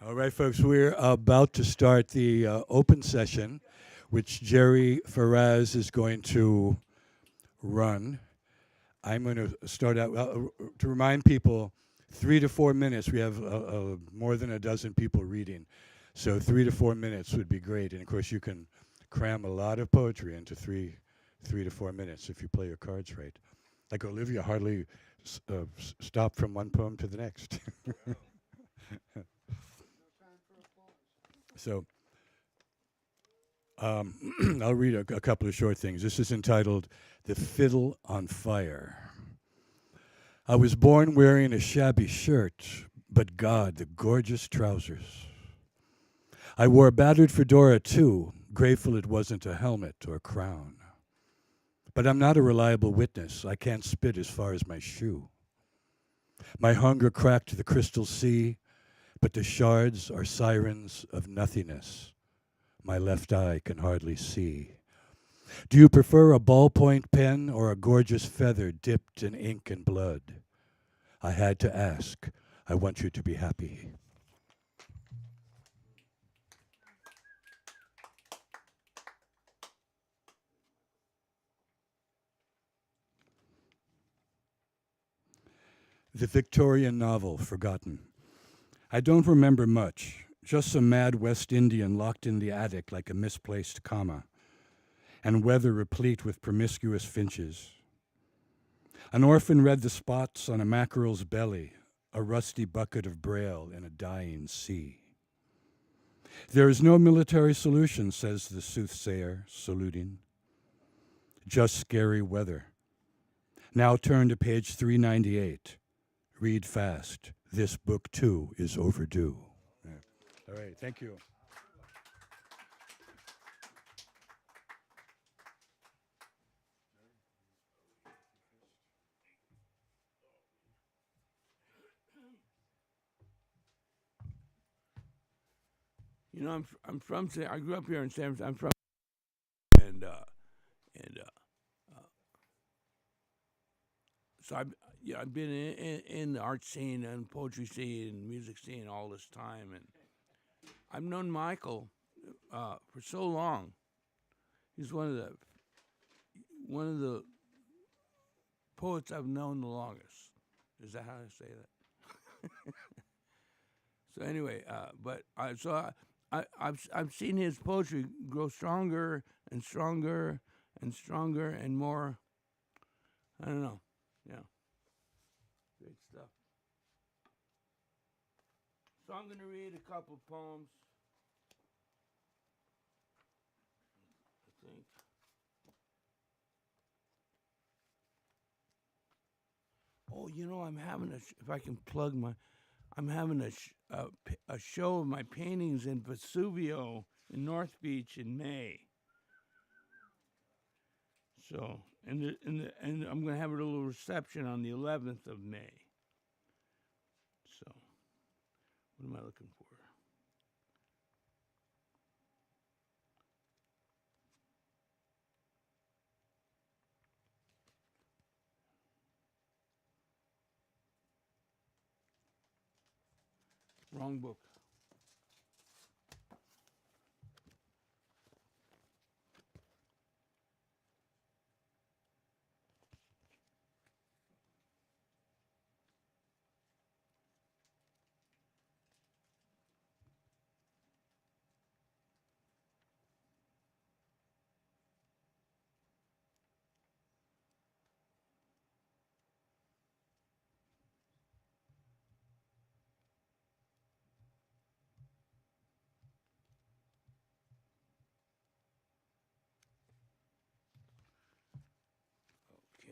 All right, folks, we're about to start the open session, which Jerry Ferraz is going to run. I'm going to start out to remind people 3 to 4 minutes. We have more than a dozen people reading, so 3 to 4 minutes would be great. And of course, you can cram a lot of poetry into three to 4 minutes if you play your cards right. Like Olivia hardly stopped from one poem to the next. No time for applause. So I'll read a couple of short things. This is entitled "The Fiddle on Fire." I was born wearing a shabby shirt, but God, the gorgeous trousers. I wore a battered fedora too, grateful it wasn't a helmet or crown. But I'm not a reliable witness. I can't spit as far as my shoe. My hunger cracked the crystal sea, but the shards are sirens of nothingness. My left eye can hardly see. Do you prefer a ballpoint pen or a gorgeous feather dipped in ink and blood? I had to ask. I want you to be happy. The Victorian novel, Forgotten. I don't remember much, just some mad West Indian locked in the attic like a misplaced comma, and weather replete with promiscuous finches. An orphan read the spots on a mackerel's belly, a rusty bucket of braille in a dying sea. There is no military solution, says the soothsayer, saluting. Just scary weather. Now turn to page 398. Read fast. This book, too, is overdue. Yeah. All right, thank you. You know, I grew up here in San Francisco. I'm from, and so I've been in the art scene and poetry scene and music scene all this time, and I've known Michael for so long. He's one of the poets I've known the longest, Is that how I say that? So anyway, I've seen his poetry grow stronger and stronger and stronger and more. I don't know. Yeah, great stuff. So I'm going to read a couple poems. I think. Oh, I'm having if I can plug I'm having a show of my paintings in Vesuvio in North Beach in May. So, and I'm going to have a little reception on the 11th of May. So, what am I looking for? Wrong book.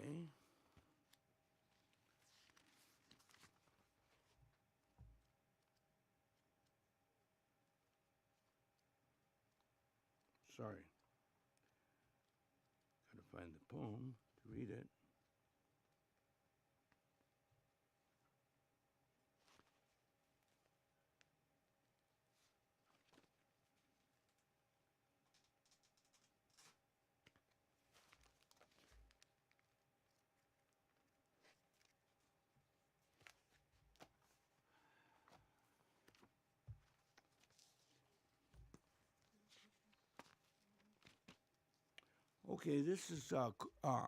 Okay. Sorry. Got to find the poem to read it. Okay, this is, I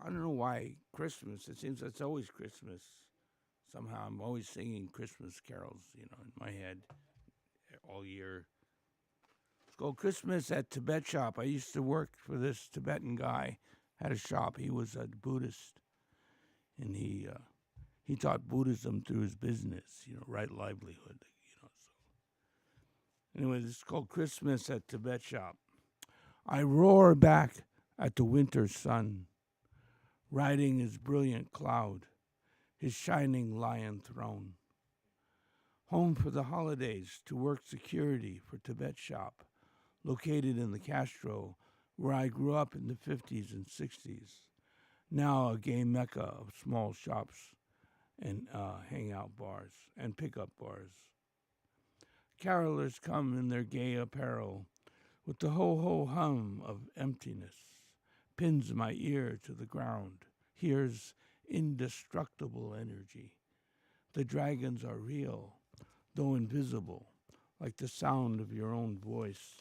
don't know why Christmas. It seems it's always Christmas. Somehow I'm always singing Christmas carols, in my head all year. It's called Christmas at Tibet Shop. I used to work for this Tibetan guy, had a shop. He was a Buddhist, and he taught Buddhism through his business, right livelihood, so. Anyway, this is called Christmas at Tibet Shop. I roar back at the winter sun, riding his brilliant cloud, his shining lion throne. Home for the holidays to work security for Tibet Shop, located in the Castro, where I grew up in the 50s and 60s. Now a gay mecca of small shops and hangout bars and pickup bars. Carolers come in their gay apparel with the ho-ho hum of emptiness. Pins my ear to the ground. Here's indestructible energy. The dragons are real, though invisible, like the sound of your own voice.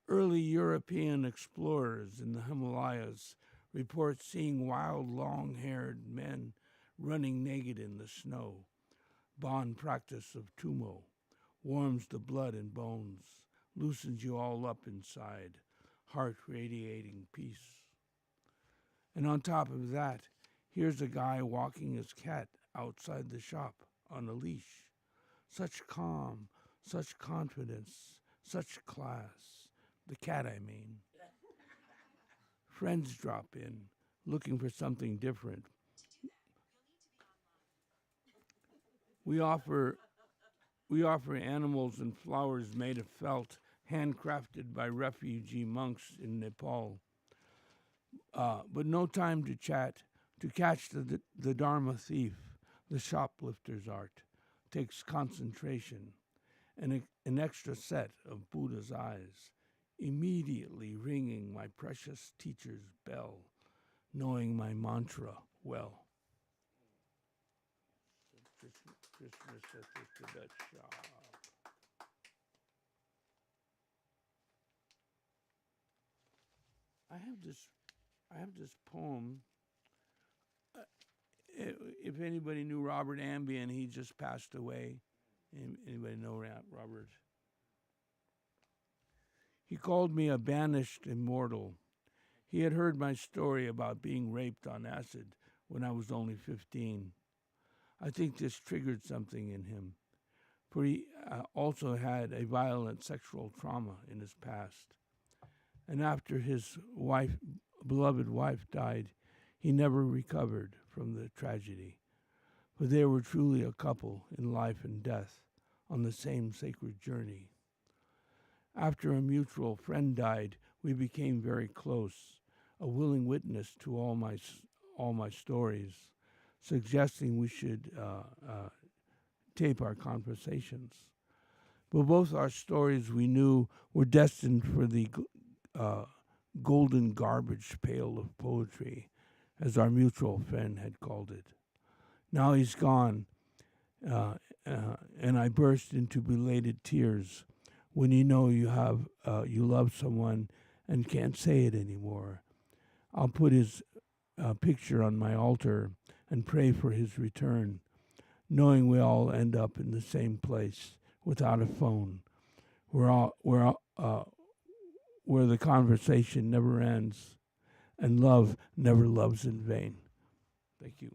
Early European explorers in the Himalayas report seeing wild, long-haired men running naked in the snow. Bond practice of tumo warms the blood and bones, loosens you all up inside, heart radiating peace. And on top of that, here's a guy walking his cat outside the shop on a leash. Such calm, such confidence, such class. The cat, I mean. Friends drop in, looking for something different. We offer animals and flowers made of felt, handcrafted by refugee monks in Nepal. But no time to chat, to catch the Dharma thief, the shoplifter's art. Takes concentration and an extra set of Buddha's eyes, immediately ringing my precious teacher's bell, knowing my mantra well. Christmas at the Tibet Shop. I have this poem. if anybody knew Robert Ambien, he just passed away. Anybody know Robert? He called me a banished immortal. He had heard my story about being raped on acid when I was only 15. I think this triggered something in him, for he also had a violent sexual trauma in his past. And after his beloved wife died, he never recovered from the tragedy. But they were truly a couple in life and death on the same sacred journey. After a mutual friend died, we became very close, a willing witness to all my stories, suggesting we should tape our conversations. But both our stories, we knew, were destined for the golden garbage pail of poetry, as our mutual friend had called it. Now he's gone, and I burst into belated tears when you know you love someone and can't say it anymore. I'll put his picture on my altar and pray for his return, knowing we all end up in the same place without a phone, where the conversation never ends and love never loves in vain. Thank you.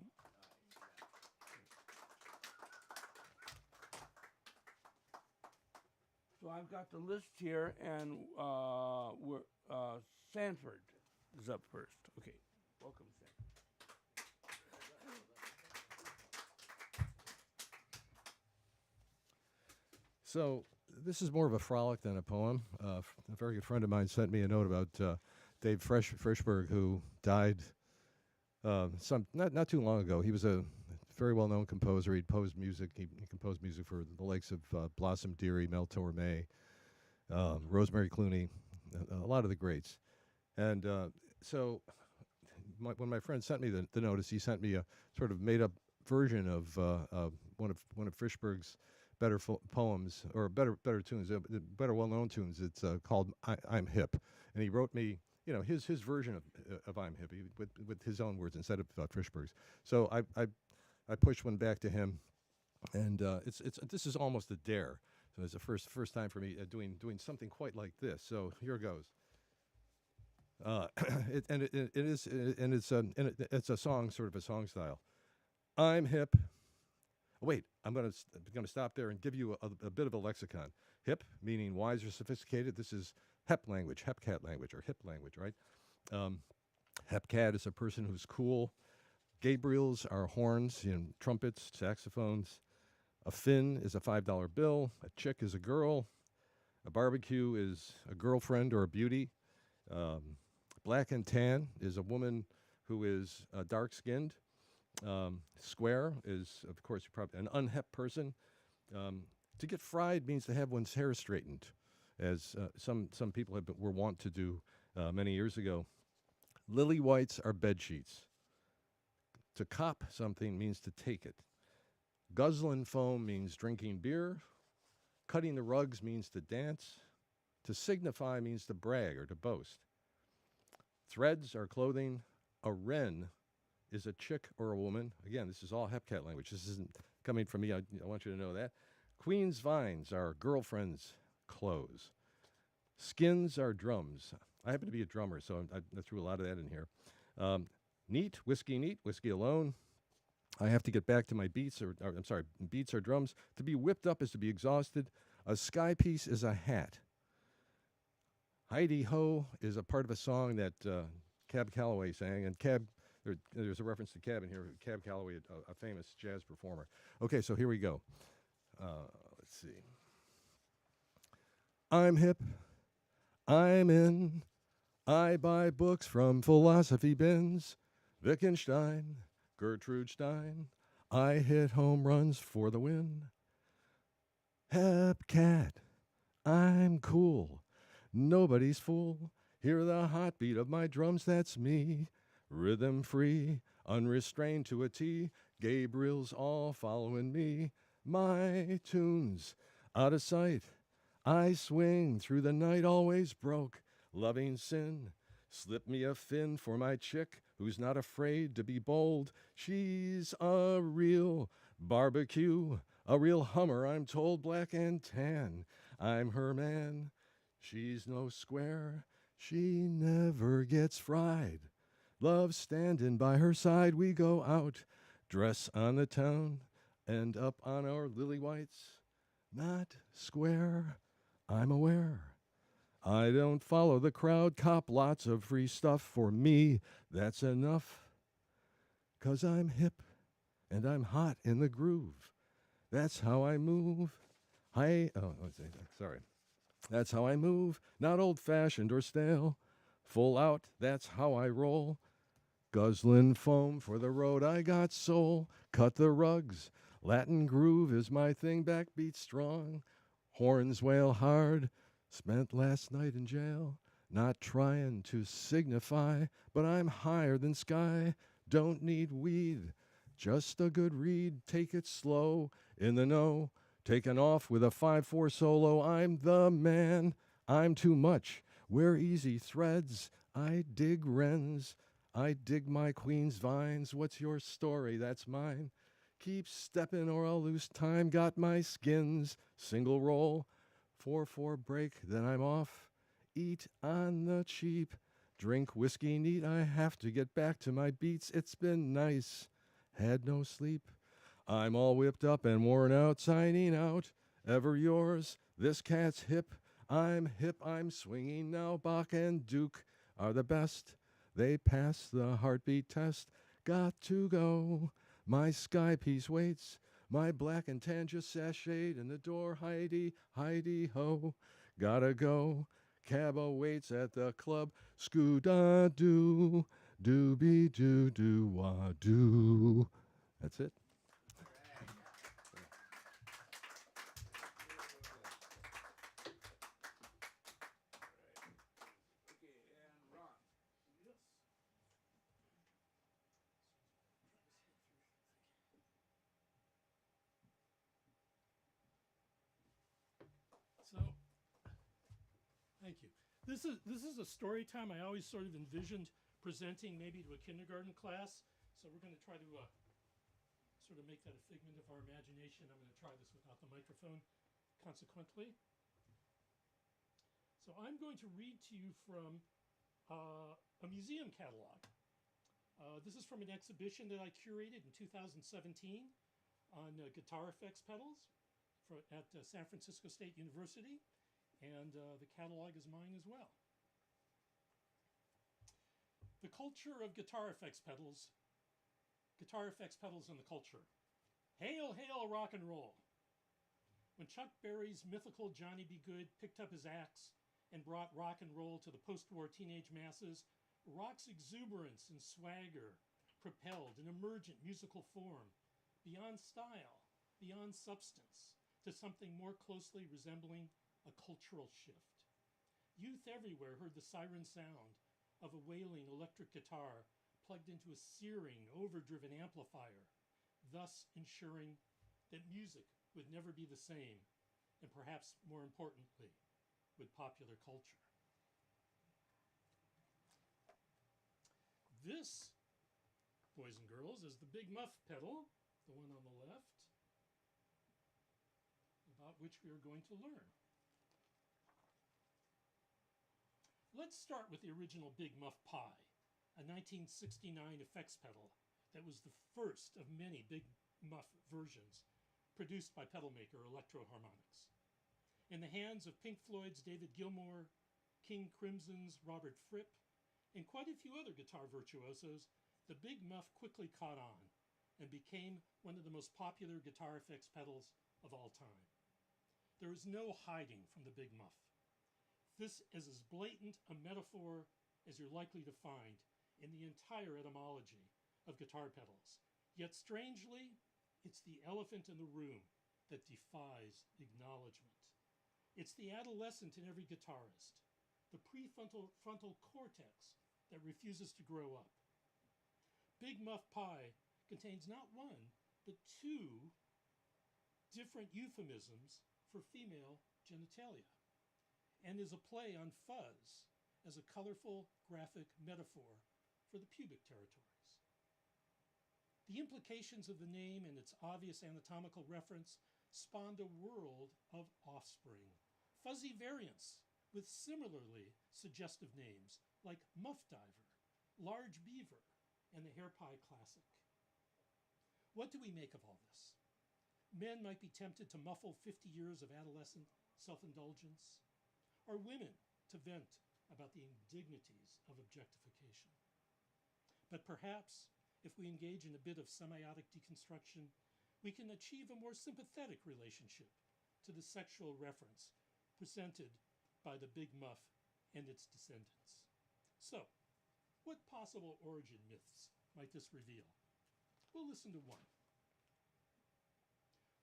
So I've got the list here, and Sanford is up first. Okay, welcome, Sanford. So this is more of a frolic than a poem. A very good friend of mine sent me a note about Dave Frishberg, who died not too long ago. He was a very well-known composer. He composed music. He composed music for the likes of Blossom Dearie, Mel Torme, Rosemary Clooney, a lot of the greats. And so when my friend sent me the notice, he sent me a sort of made-up version of one of Frishberg's better poems, or better tunes, better well-known tunes. It's called "I'm Hip," and he wrote me, his version of "I'm Hip" with his own words instead of Frishberg's. So I pushed one back to him, and this is almost a dare. So it's the first time for me doing something quite like this. So here goes. It's a song, sort of a song style. I'm hip. Wait, I'm gonna stop there and give you a bit of a lexicon. Hip meaning wise or sophisticated. This is hep language, hepcat language, or hip language, right? Hepcat is a person who's cool. Gabriels are horns, trumpets, saxophones. A fin is a $5 bill. A chick is a girl. A barbecue is a girlfriend or a beauty. Black and tan is a woman who is dark-skinned. Square is, of course, probably an unhep person. To get fried means to have one's hair straightened, as some people were wont to do many years ago. Lily whites are bed sheets. To cop something means to take it. Guzzlin' foam means drinking beer. Cutting the rugs means to dance. To signify means to brag or to boast. Threads are clothing. A wren is a chick or a woman. Again, this is all hepcat language. This isn't coming from me. I want you to know that. Queen's vines are girlfriend's clothes. Skins are drums. I happen to be a drummer, so I threw a lot of that in here. Neat, whiskey alone. I have to get back to my beats, beats are drums. To be whipped up is to be exhausted. A sky piece is a hat. Heidi Ho is a part of a song that Cab Calloway sang, and there's a reference to Cab in here. Cab Calloway, a famous jazz performer. Okay, so here we go. Let's see. I'm hip. I'm in. I buy books from philosophy bins. Wittgenstein, Gertrude Stein. I hit home runs for the win. Hep cat, I'm cool. Nobody's fool. Hear the heartbeat of my drums, that's me. Rhythm free, unrestrained to a T. Gabriel's all following me. My tunes, out of sight. I swing through the night, always broke. Loving sin, slip me a fin for my chick. who's not afraid to be bold. She's a real barbecue, a real Hummer, I'm told, black and tan. I'm her man. She's no square. She never gets fried. Love standing by her side. We go out, dress on the town, and up on our lily whites. Not square, I'm aware. I don't follow the crowd, cop lots of free stuff. For me, that's enough. 'Cause I'm hip and I'm hot in the groove. That's how I move. Sorry. That's how I move, not old-fashioned or stale. Full out, that's how I roll. Guzzling foam for the road, I got soul. Cut the rugs, Latin groove is my thing, backbeat strong. Horns wail hard, spent last night in jail. Not trying to signify, but I'm higher than sky. Don't need weed, just a good read. Take it slow, in the know. Taken off with a 5/4 solo. I'm the man, I'm too much. Wear easy threads, I dig wrens. I dig my queen's vines. What's your story? That's mine. Keep stepping or I'll lose time. Got my skins. Single roll. 4/4 break, then I'm off. Eat on the cheap. Drink whiskey neat. I have to get back to my beats. It's been nice. Had no sleep. I'm all whipped up and worn out. Signing out. Ever yours. This cat's hip. I'm hip. I'm swinging now. Bach and Duke are the best. They pass the heartbeat test. Got to go. My sky piece waits. My black and tan just sashayed in the door. Heidi, Heidi ho. Gotta go. Cab waits at the club. Scoo-da-doo. Doo-be-doo-doo-wah-doo. That's it. So, thank you. This is a story time I always sort of envisioned presenting maybe to a kindergarten class. So we're going to try to sort of make that a figment of our imagination. I'm going to try this without the microphone, consequently. So I'm going to read to you from a museum catalog. This is from an exhibition that I curated in 2017 on guitar effects pedals at San Francisco State University, and the catalog is mine as well. The culture of guitar effects pedals and the culture. Hail, hail, rock and roll. When Chuck Berry's mythical Johnny B. Good picked up his axe and brought rock and roll to the post-war teenage masses, rock's exuberance and swagger propelled an emergent musical form beyond style, beyond substance, to something more closely resembling a cultural shift. Youth everywhere heard the siren sound of a wailing electric guitar plugged into a searing, overdriven amplifier, thus ensuring that music would never be the same, and perhaps more importantly, with popular culture. This, boys and girls, is the Big Muff pedal, the one on the left, about which we are going to learn. Let's start with the original Big Muff Pi, a 1969 effects pedal that was the first of many Big Muff versions produced by pedal maker Electro Harmonix. In the hands of Pink Floyd's David Gilmour, King Crimson's Robert Fripp, and quite a few other guitar virtuosos, the Big Muff quickly caught on and became one of the most popular guitar effects pedals of all time. There is no hiding from the Big Muff. This is as blatant a metaphor as you're likely to find in the entire etymology of guitar pedals. Yet strangely, it's the elephant in the room that defies acknowledgement. It's the adolescent in every guitarist, the prefrontal cortex that refuses to grow up. Big Muff Pi contains not one, but two different euphemisms for female genitalia, and is a play on fuzz as a colorful graphic metaphor for the pubic territories. The implications of the name and its obvious anatomical reference spawned a world of offspring, fuzzy variants with similarly suggestive names like Muff Diver, Large Beaver, and the Hair Pie Classic. What do we make of all this? Men might be tempted to muffle 50 years of adolescent self-indulgence, or women to vent about the indignities of objectification. But perhaps, if we engage in a bit of semiotic deconstruction, we can achieve a more sympathetic relationship to the sexual reference presented by the Big Muff and its descendants. So, what possible origin myths might this reveal? We'll listen to one.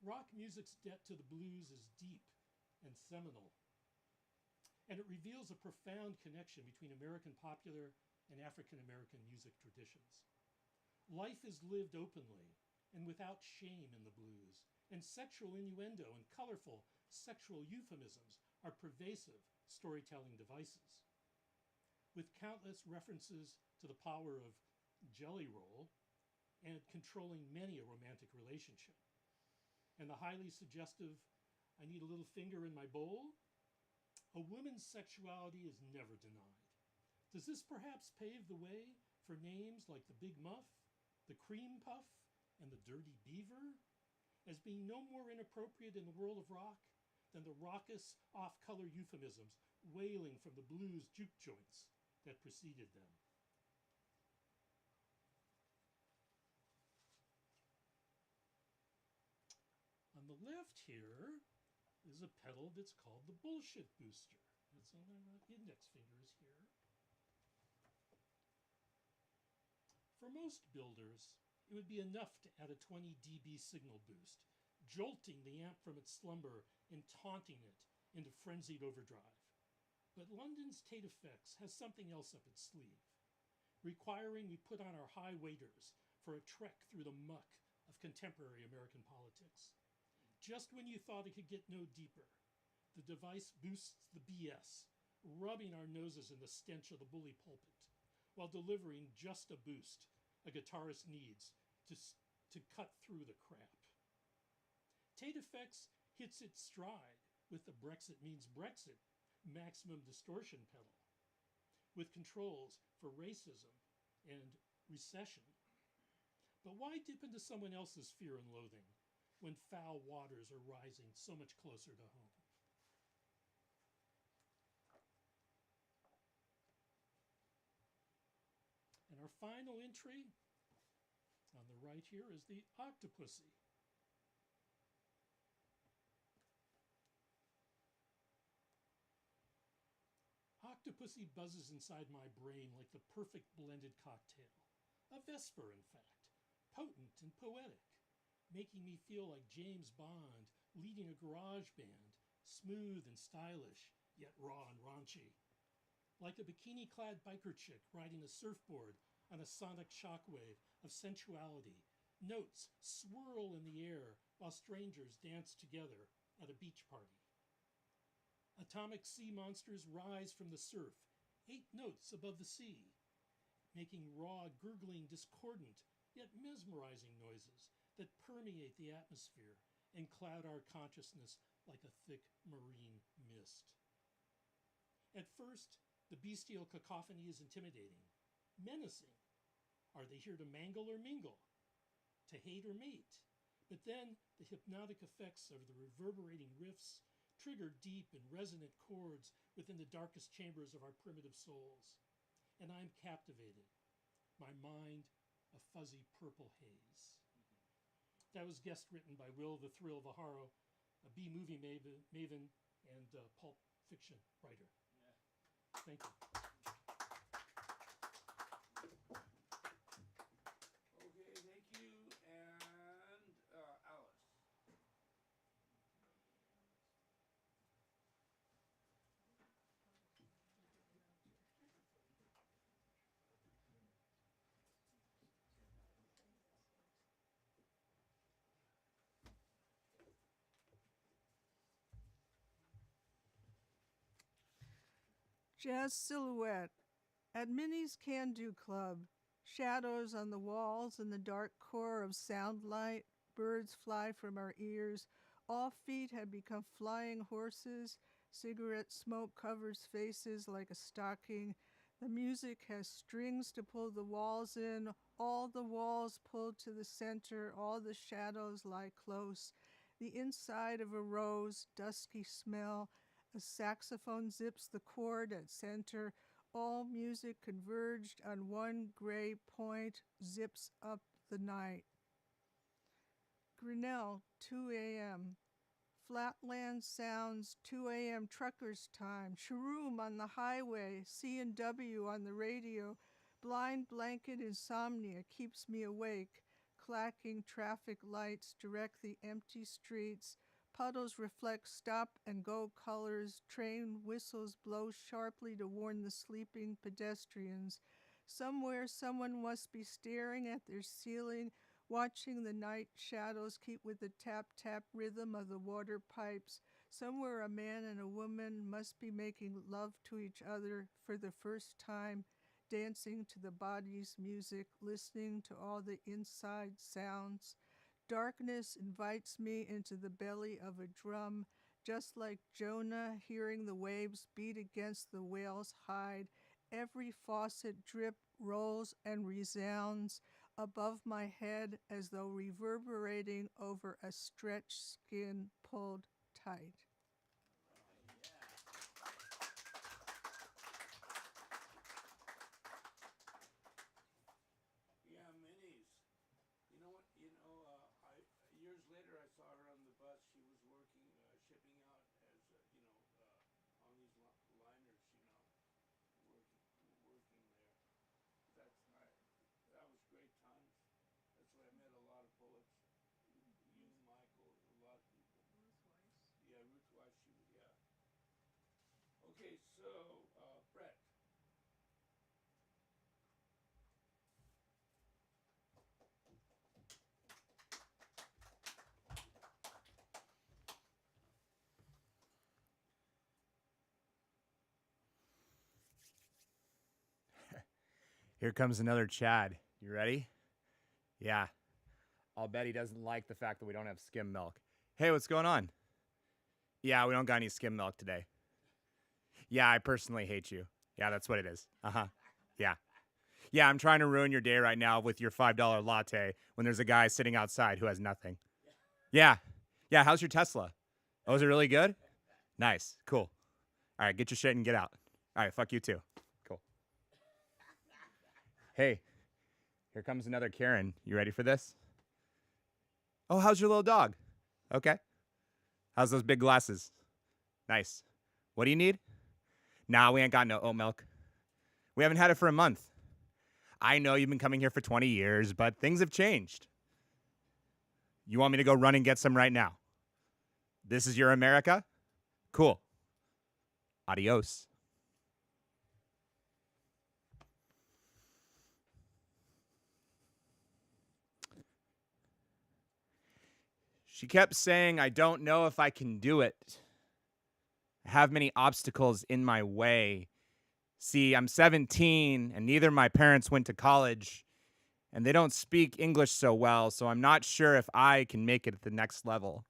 Rock music's debt to the blues is deep and seminal, and it reveals a profound connection between American popular and African American music traditions. Life is lived openly and without shame in the blues, and sexual innuendo and colorful sexual euphemisms are pervasive storytelling devices. With countless references to the power of jelly roll and controlling many a romantic relationship, and the highly suggestive, I need a little finger in my bowl, a woman's sexuality is never denied. Does this perhaps pave the way for names like the Big Muff, the Cream Puff, and the Dirty Beaver as being no more inappropriate in the world of rock than the raucous off-color euphemisms wailing from the blues juke joints that preceded them? On the left here is a pedal that's called the bullshit booster. It's on my index fingers here. For most builders, it would be enough to add a 20 dB signal boost, jolting the amp from its slumber and taunting it into frenzied overdrive. But London's Tate Effects has something else up its sleeve, requiring we put on our high waders for a trek through the muck of contemporary American politics. Just when you thought it could get no deeper, the device boosts the BS, rubbing our noses in the stench of the bully pulpit, while delivering just a boost a guitarist needs to cut through the crap. Tate Effects hits its stride with the Brexit means Brexit maximum distortion pedal, with controls for racism and recession. But why dip into someone else's fear and loathing when foul waters are rising so much closer to home? And our final entry on the right here is the Octopussy. Octopussy buzzes inside my brain like the perfect blended cocktail. A Vesper, in fact, potent and poetic, making me feel like James Bond leading a garage band, smooth and stylish, yet raw and raunchy. Like a bikini-clad biker chick riding a surfboard on a sonic shockwave of sensuality, notes swirl in the air while strangers dance together at a beach party. Atomic sea monsters rise from the surf, 8 notes above the sea, making raw, gurgling, discordant, yet mesmerizing noises that permeate the atmosphere and cloud our consciousness like a thick marine mist. At first, the bestial cacophony is intimidating, menacing. Are they here to mangle or mingle? To hate or mate? But then the hypnotic effects of the reverberating riffs trigger deep and resonant chords within the darkest chambers of our primitive souls. And I'm captivated, my mind a fuzzy purple haze. That was guest written by Will the Thrill Viharo, a B-movie maven and pulp fiction writer. Yeah. Thank you. Okay, thank you. And Alice. Jazz Silhouette at Minnie's Can Do Club Shadows on the walls in the dark core of sound light. Birds fly from our ears. All feet had become flying horses. Cigarette smoke covers faces like a stocking. The music has strings to pull the walls in. All the walls pulled to the center. All the shadows lie close. The inside of a rose, dusky smell. A saxophone zips the chord at center. All music converged on one gray point, zips up the night. Grinnell, 2 a.m. Flatland sounds, 2 a.m. truckers' time. Shroom on the highway, C&W on the radio. Blind blanket insomnia keeps me awake. Clacking traffic lights direct the empty streets. Puddles reflect stop-and-go colors. Train whistles blow sharply to warn the sleeping pedestrians. Somewhere someone must be staring at their ceiling, watching the night shadows keep with the tap-tap rhythm of the water pipes. Somewhere a man and a woman must be making love to each other for the first time, dancing to the body's music, listening to all the inside sounds. Darkness invites me into the belly of a drum, just like Jonah hearing the waves beat against the whale's hide. Every faucet drip, rolls, and resounds above my head as though reverberating over a stretched skin pulled tight. Yeah, Minnie's. You know what? Years later, I saw her on the bus. She was working, shipping out as, on these liners, working there. That was great times. That's where I met a lot of poets. You, Michael, a lot of people. Yeah, Ruth Weiss, yeah. Okay, so, Brett. Here comes another Chad. You ready? Yeah. I'll bet he doesn't like the fact that we don't have skim milk. Hey, what's going on? Yeah, we don't got any skim milk today. Yeah, I personally hate you. Yeah, that's what it is. Uh-huh. Yeah. Yeah, I'm trying to ruin your day right now with your $5 latte when there's a guy sitting outside who has nothing. Yeah. Yeah, how's your Tesla? Oh, is it really good? Nice. Cool. All right, get your shit and get out. All right, fuck you too. Cool. Hey, here comes another Karen. You ready for this? Oh, how's your little dog? Okay. How's those big glasses? Nice. What do you need? Nah, we ain't got no oat milk. We haven't had it for a month. I know you've been coming here for 20 years, but things have changed. You want me to go run and get some right now? This is your America? Cool. Adios. She kept saying, I don't know if I can do it. I have many obstacles in my way. See, I'm 17, and neither of my parents went to college, and they don't speak English so well, so I'm not sure if I can make it at the next level.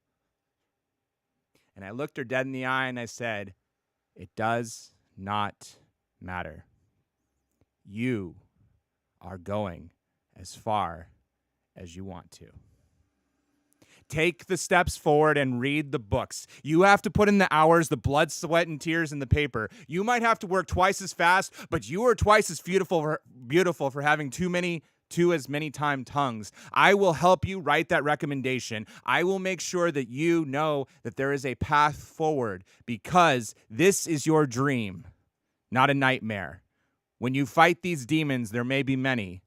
And I looked her dead in the eye, and I said, it does not matter. You are going as far as you want to. Take the steps forward and read the books. You have to put in the hours, the blood, sweat, and tears in the paper. You might have to work twice as fast, but you are twice as beautiful for having two as many time tongues. I will help you write that recommendation. I will make sure that you know that there is a path forward because this is your dream, not a nightmare. When you fight these demons, there may be many,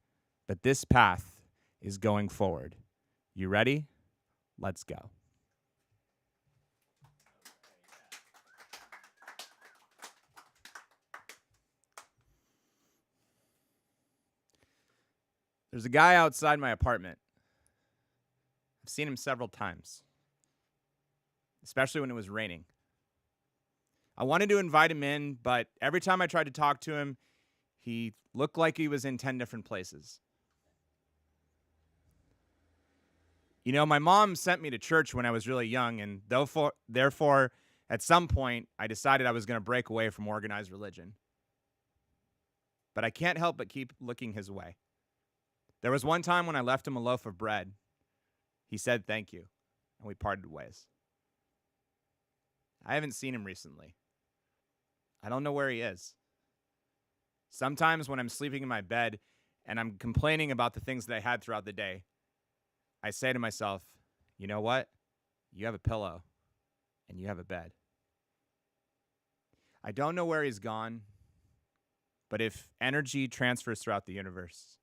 but this path is going forward. You ready? Let's go. There's a guy outside my apartment. I've seen him several times, especially when it was raining. I wanted to invite him in, but every time I tried to talk to him, He looked like he was in 10 different places. You know, my mom sent me to church when I was really young, and therefore, at some point, I decided I was going to break away from organized religion. But I can't help but keep looking his way. There was one time when I left him a loaf of bread. He said thank you, and we parted ways. I haven't seen him recently. I don't know where he is. Sometimes when I'm sleeping in my bed and I'm complaining about the things that I had throughout the day, I say to myself, you know what? You have a pillow and you have a bed. I don't know where he's gone, but if energy transfers throughout the universe,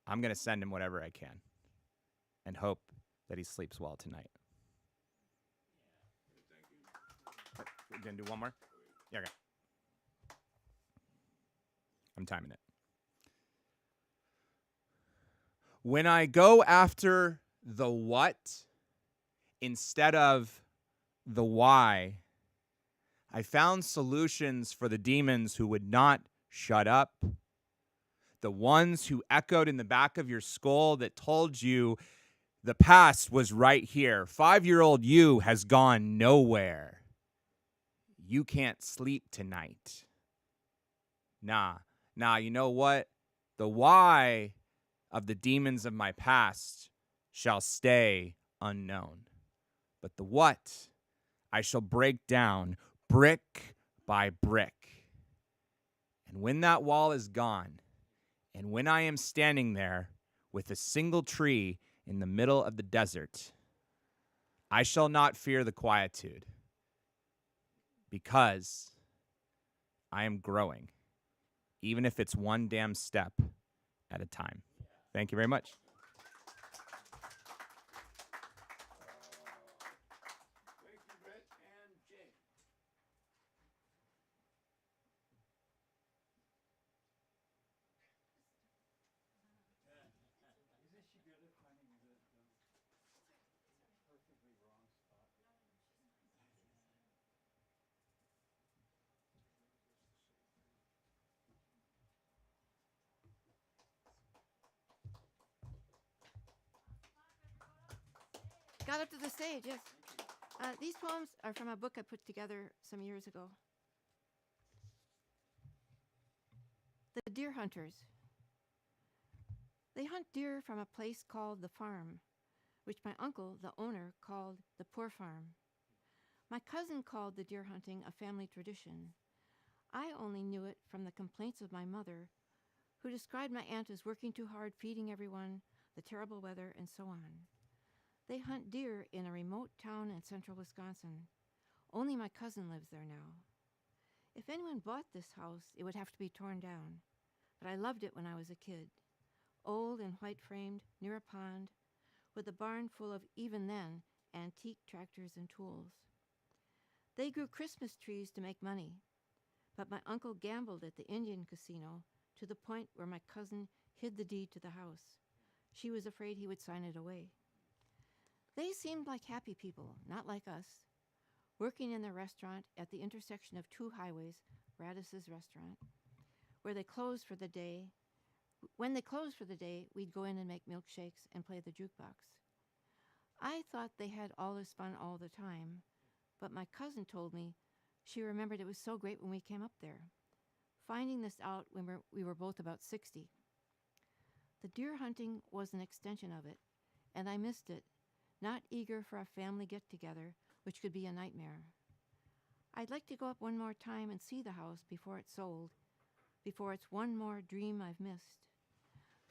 I'm going to send him whatever I can and hope that he sleeps well tonight. We're going to do one more? Yeah, okay. I'm timing it. When I go after the what instead of the why, I found solutions for the demons who would not shut up, the ones who echoed in the back of your skull that told you the past was right here. 5-year-old you has gone nowhere. You can't sleep tonight. Nah, you know what? The why of the demons of my past shall stay unknown. But the what I shall break down brick by brick. And when that wall is gone, and when I am standing there with a single tree in the middle of the desert, I shall not fear the quietude, because I am growing, even if it's one damn step at a time. Thank you very much. Thank you, Brett and Jay. Got up to the stage, yes. These poems are from a book I put together some years ago. The Deer Hunters. They hunt deer from a place called the farm, which my uncle, the owner, called the poor farm. My cousin called the deer hunting a family tradition. I only knew it from the complaints of my mother, who described my aunt as working too hard, feeding everyone, the terrible weather, and so on. They hunt deer in a remote town in central Wisconsin. Only my cousin lives there now. If anyone bought this house, it would have to be torn down. But I loved it when I was a kid. Old and white-framed, near a pond, with a barn full of, even then, antique tractors and tools. They grew Christmas trees to make money, but my uncle gambled at the Indian casino to the point where my cousin hid the deed to the house. She was afraid he would sign it away. They seemed like happy people, not like us, working in their restaurant at the intersection of two highways, Radiss's restaurant, where they closed for the day. When they closed for the day, we'd go in and make milkshakes and play the jukebox. I thought they had all this fun all the time, but my cousin told me she remembered it was so great when we came up there, finding this out when we were both about 60. The deer hunting was an extension of it, and I missed it, not eager for a family get-together, which could be a nightmare. I'd like to go up one more time and see the house before it's sold, before it's one more dream I've missed.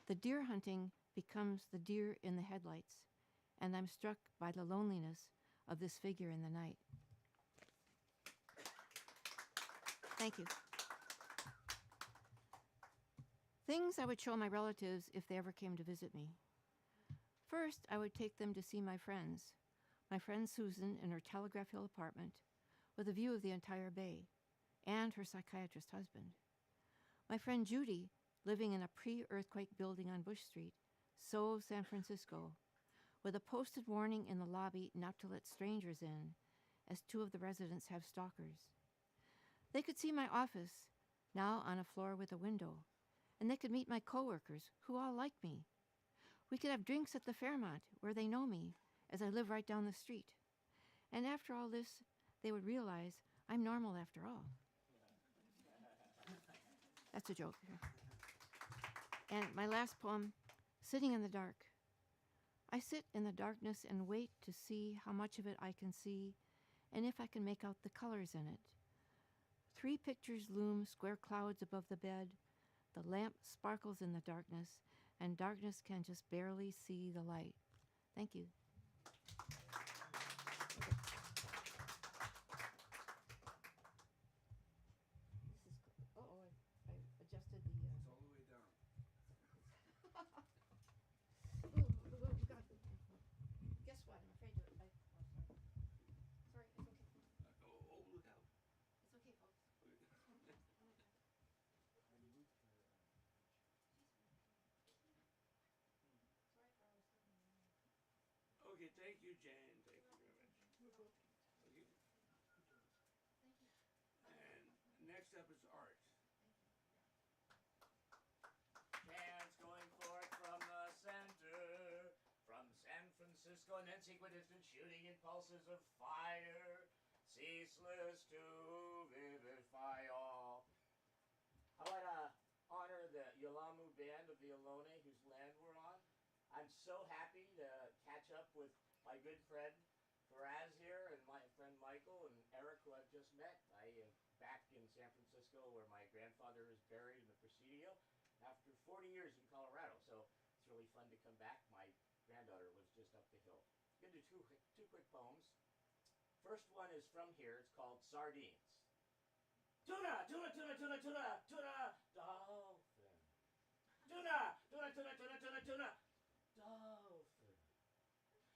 The deer hunting becomes the deer in the headlights, and I'm struck by the loneliness of this figure in the night. Thank you. Things I would show my relatives if they ever came to visit me. First, I would take them to see my friend Susan in her Telegraph Hill apartment with a view of the entire bay, and her psychiatrist husband. My friend Judy, living in a pre-earthquake building on Bush Street, So San Francisco, with a posted warning in the lobby not to let strangers in, as 2 of the residents have stalkers. They could see my office, now on a floor with a window. And they could meet my coworkers, who all like me. We could have drinks at the Fairmont, where they know me, as I live right down the street. And after all this, they would realize I'm normal after all. That's a joke. And my last poem, Sitting in the Dark. I sit in the darkness and wait to see how much of it I can see and if I can make out the colors in it. 3 pictures loom square clouds above the bed. The lamp sparkles in the darkness, and darkness can just barely see the light. Thank you. I adjusted the... It's all the way down. Guess what? I'm afraid to... sorry, it's okay. Look out. It's okay, folks. Okay, thank you, Jane. Thank you very much. Okay. And next up is Art. Chants going forth from the center, from San Francisco, and then sequent distant shooting impulses of fire, ceaseless to vivify all. I want to honor the Yalamu band of the Ohlone, whose land we're on. I'm so happy to catch up with my good friend Ferraz here, and my friend Michael and Eric, who I've just met. I am back in San Francisco, where my grandfather is buried in the Presidio after 40 years in Colorado. So it's really fun to come back. My granddaughter was just up the hill. I'm going to do two quick poems. First one is from here. It's called Sardines. Tuna, tuna, tuna, tuna, tuna, tuna, dolphin. Tuna, tuna, tuna, tuna, tuna, tuna, dolphin.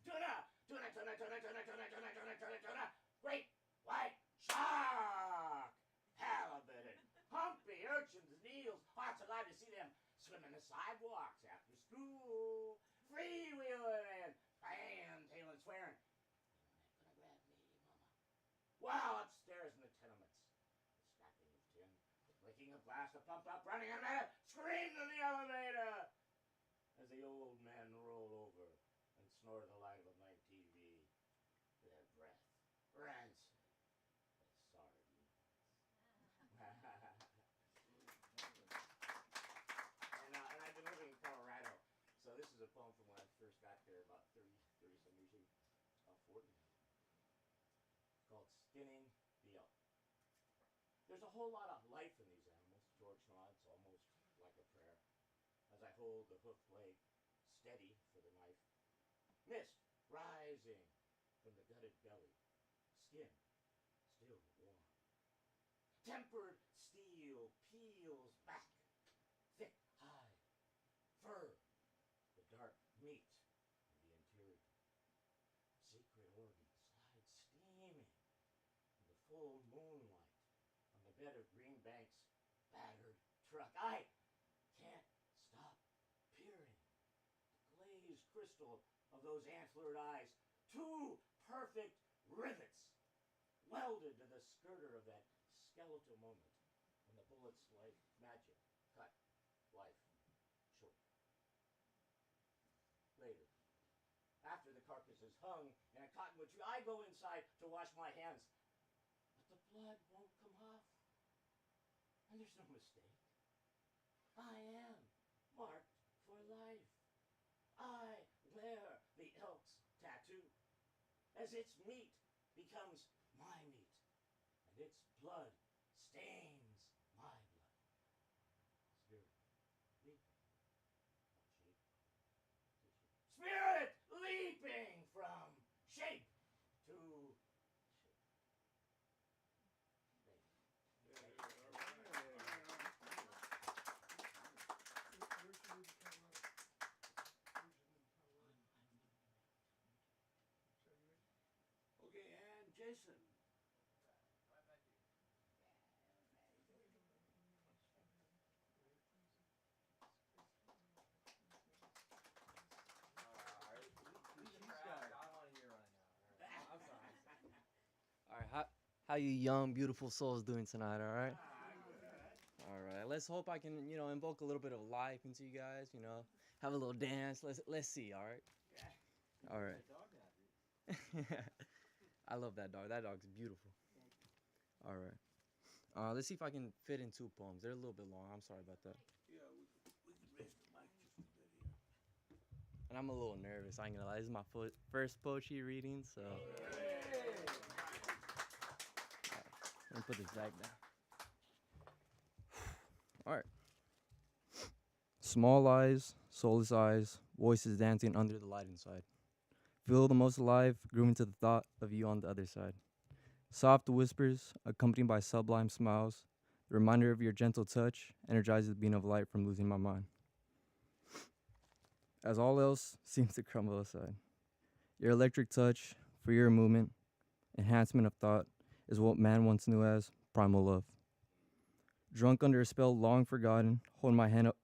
Tuna, tuna, tuna, tuna, tuna, tuna, tuna, tuna, tuna, tuna, great white shark. Halibut and humpy urchins and eels. Hearts alive to see them swimming the sidewalks after school. Freewheeling and fan-tailing swearing. You're not gonna grab me, mama. Wow, upstairs in the tenements. The snapping of tin, the clicking of glass, the pump up, running out of matter, screamed in the elevator. As the old men rolled over and snored the light of a night TV, their breath rancid as sardines. And I've been living in Colorado, so this is a poem from when I first got there about 30 some years ago, 40 now. It's called Skinning the Elk. There's a whole lot of life in these animals. George nods almost like a prayer as I hold the hoof blade steady for the knife. Mist rising from the gutted belly, skin still warm. Tempered steel peels back, thick hide, fur, the dark meat of the interior. Secret organ slides steaming in the full moonlight on the bed of Greenbank's battered truck. I can't stop peering. The glazed crystal of those antlered eyes, 2 perfect rivets welded to the skirter of that skeletal moment when the bullets like magic cut life short. Later, after the carcass is hung in a cottonwood tree, I go inside to wash my hands, but the blood won't come off. And there's no mistake. I am marked for life. I wear the elk's tattoo, as its meat becomes my meat, and its blood stains my blood. Spirit leaping from shape to shape. Spirit leaping from shape to shape. Okay, and Jason. All right, how you young, beautiful souls doing tonight? All right. All let's hope I can, invoke a little bit of life into you guys, have a little dance. Let's see, all right? Yeah. All right. I love that dog. That dog's beautiful. All right. Let's see if I can fit in 2 poems. They're a little bit long. I'm sorry about that. Yeah, we could raise the mic just a bit here. And I'm a little nervous. I ain't gonna lie. This is my first poetry reading, so. Let me put this back down. All right. Small eyes, soulless eyes, voices dancing under the light inside. Feel the most alive, grooving to the thought of you on the other side. Soft whispers, accompanied by sublime smiles, the reminder of your gentle touch energizes the beam of light from losing my mind. As all else seems to crumble aside, your electric touch, freer movement, enhancement of thought is what man once knew as primal love. Drunk under a spell long forgotten, hold my head up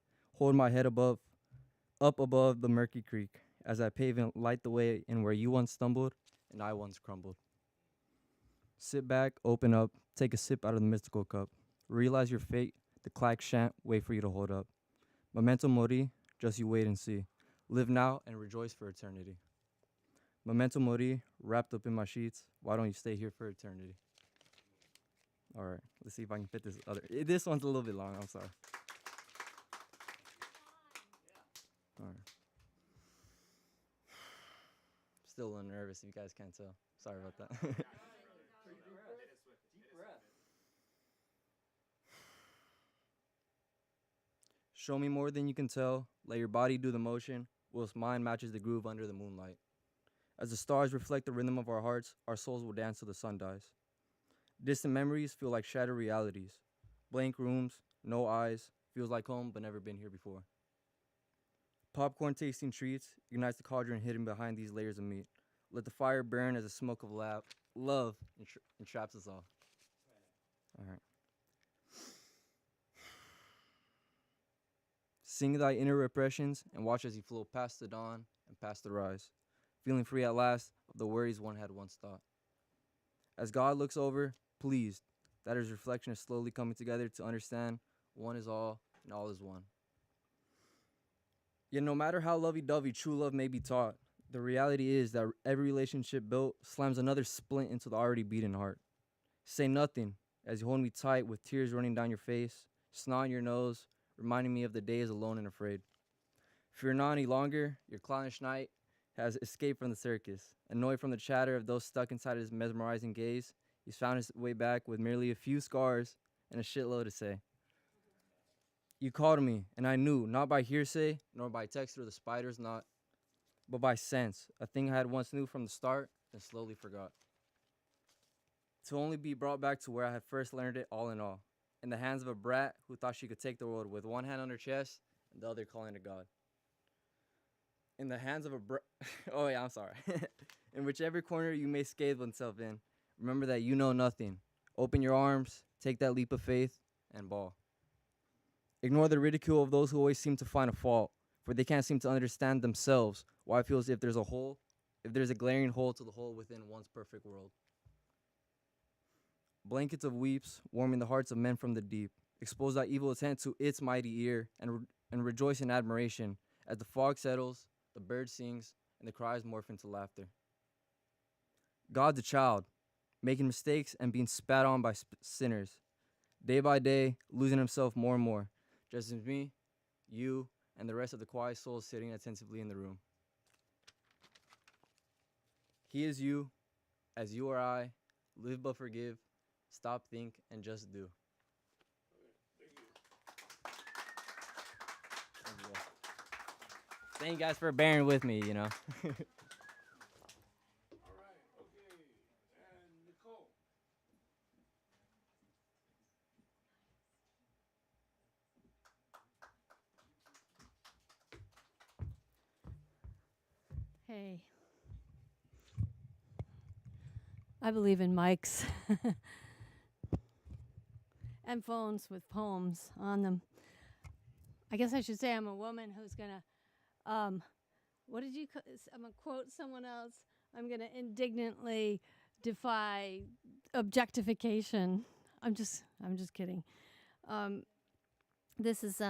above the murky creek, as I pave and light the way in where you once stumbled and I once crumbled. Sit back, open up, take a sip out of the mystical cup. Realize your fate, the clock shan't wait for you to hold up. Memento mori, just you wait and see. Live now and rejoice for eternity. Memento mori, wrapped up in my sheets, why don't you stay here for eternity? All right, let's see if I can fit this other. This one's a little bit long, I'm sorry. All right. Still a little nervous if you guys can't tell. Sorry about that. Show me more than you can tell. Let your body do the motion, whilst mine matches the groove under the moonlight. As the stars reflect the rhythm of our hearts, our souls will dance till the sun dies. Distant memories feel like shattered realities. Blank rooms, no eyes, feels like home but never been here before. Popcorn tasting treats ignites the cauldron hidden behind these layers of meat. Let the fire burn as the smoke of love entraps us all. All right. Sing thy inner repressions and watch as you flow past the dawn and past the rise, feeling free at last of the worries one had once thought. As God looks over, pleased that his reflection is slowly coming together to understand one is all and all is one. Yet no matter how lovey-dovey true love may be taught, the reality is that every relationship built slams another splint into the already beating heart. Say nothing as you hold me tight with tears running down your face, snot in your nose, reminding me of the days alone and afraid. Fear not any longer, your clownish knight has escaped from the circus. Annoyed from the chatter of those stuck inside his mesmerizing gaze, he's found his way back with merely a few scars and a shitload to say. You called me, and I knew, not by hearsay, nor by text or the spider's knot, but by sense, a thing I had once knew from the start and slowly forgot. To only be brought back to where I had first learned it all in all, in the hands of a brat who thought she could take the world with one hand on her chest and the other calling to God. In the hands of a oh yeah, I'm sorry. In whichever corner you may scathe oneself in, remember that you know nothing. Open your arms, take that leap of faith, and ball. Ignore the ridicule of those who always seem to find a fault, for they can't seem to understand themselves why it feels if there's a glaring hole to the hole within one's perfect world. Blankets of weeps, warming the hearts of men from the deep, expose that evil intent to its mighty ear, and rejoice in admiration as the fog settles, the bird sings, and the cries morph into laughter. God's a child, making mistakes and being spat on by sinners, day by day, losing himself more and more, just as me, you, and the rest of the quiet souls sitting attentively in the room. He is you, as you are I, live but forgive, stop, think, and just do. Thank you guys for bearing with me, All right, okay. And Nicole. Hey. I believe in mics and phones with poems on them. I guess I should say I'm a woman who's going to, I'm going to quote someone else. I'm going to indignantly defy objectification. I'm just kidding. This is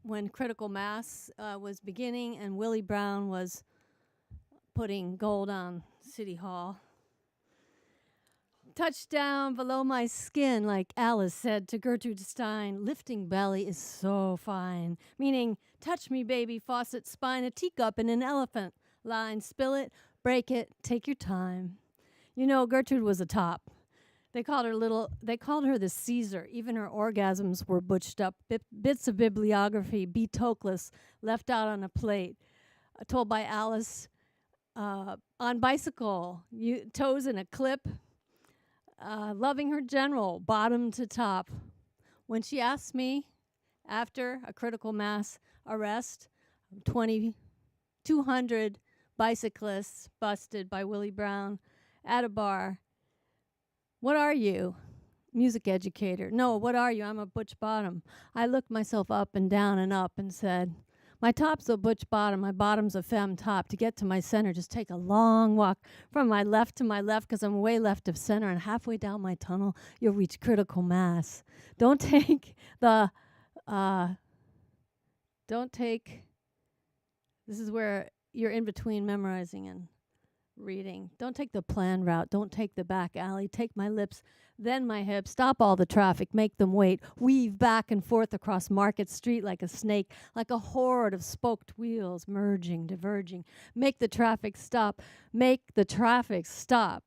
when critical mass was beginning and Willie Brown was putting gold on City Hall. Touchdown below my skin, like Alice said to Gertrude Stein. Lifting belly is so fine. Meaning, touch me, baby, faucet spine, a teacup in an elephant line. Spill it, break it, take your time. You know, Gertrude was a top. They called her the Caesar. Even her orgasms were butched up. Bits of bibliography, B. Toklas, left out on a plate. Told by Alice, on bicycle, toes in a clip. Loving her general, bottom to top. When she asked me, after a critical mass arrest, 200 bicyclists busted by Willie Brown at a bar, what are you? Music educator. No, what are you? I'm a butch bottom. I looked myself up and down and up and said, my top's a butch bottom, my bottom's a femme top. To get to my center, just take a long walk from my left to my left because I'm way left of center, and halfway down my tunnel, you'll reach critical mass. Don't take, this is where you're in between memorizing and reading. Don't take the planned route. Don't take the back alley. Take my lips, then my hips. Stop all the traffic. Make them wait. Weave back and forth across Market Street like a snake, like a horde of spoked wheels, merging, diverging. Make the traffic stop. Make the traffic stop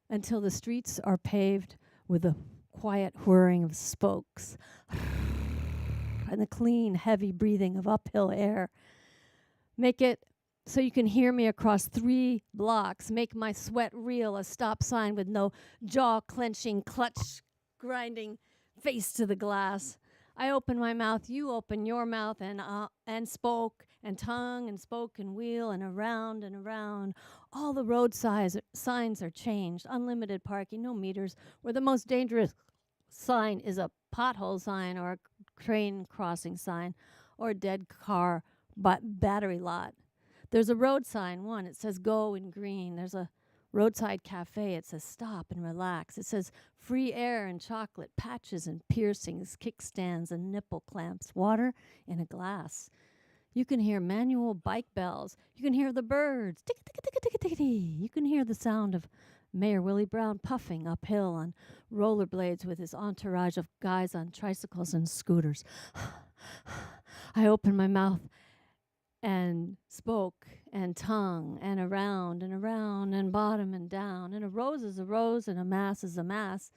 until the streets are paved with the quiet whirring of spokes and the clean, heavy breathing of uphill air. Make it so you can hear me across 3 blocks. Make my sweat real, a stop sign with no jaw-clenching, clutch-grinding face to the glass. I open my mouth, you open your mouth, and spoke, and tongue, and spoke, and wheel, and around, and around. All the road signs are changed. Unlimited parking, no meters. Where the most dangerous sign is a pothole sign or a train crossing sign or a dead car battery lot. There's a road sign, one. It says go in green. There's a roadside cafe. It says stop and relax. It says free air and chocolate, patches and piercings, kickstands and nipple clamps, water in a glass. You can hear manual bike bells. You can hear the birds. Tick-a-tick-a-tick-a-tick-a-tick. You can hear the sound of Mayor Willie Brown puffing uphill on rollerblades with his entourage of guys on tricycles and scooters. I open my mouth and spoke and tongue and around and bottom and down. And a rose is a rose and a mass is a mass.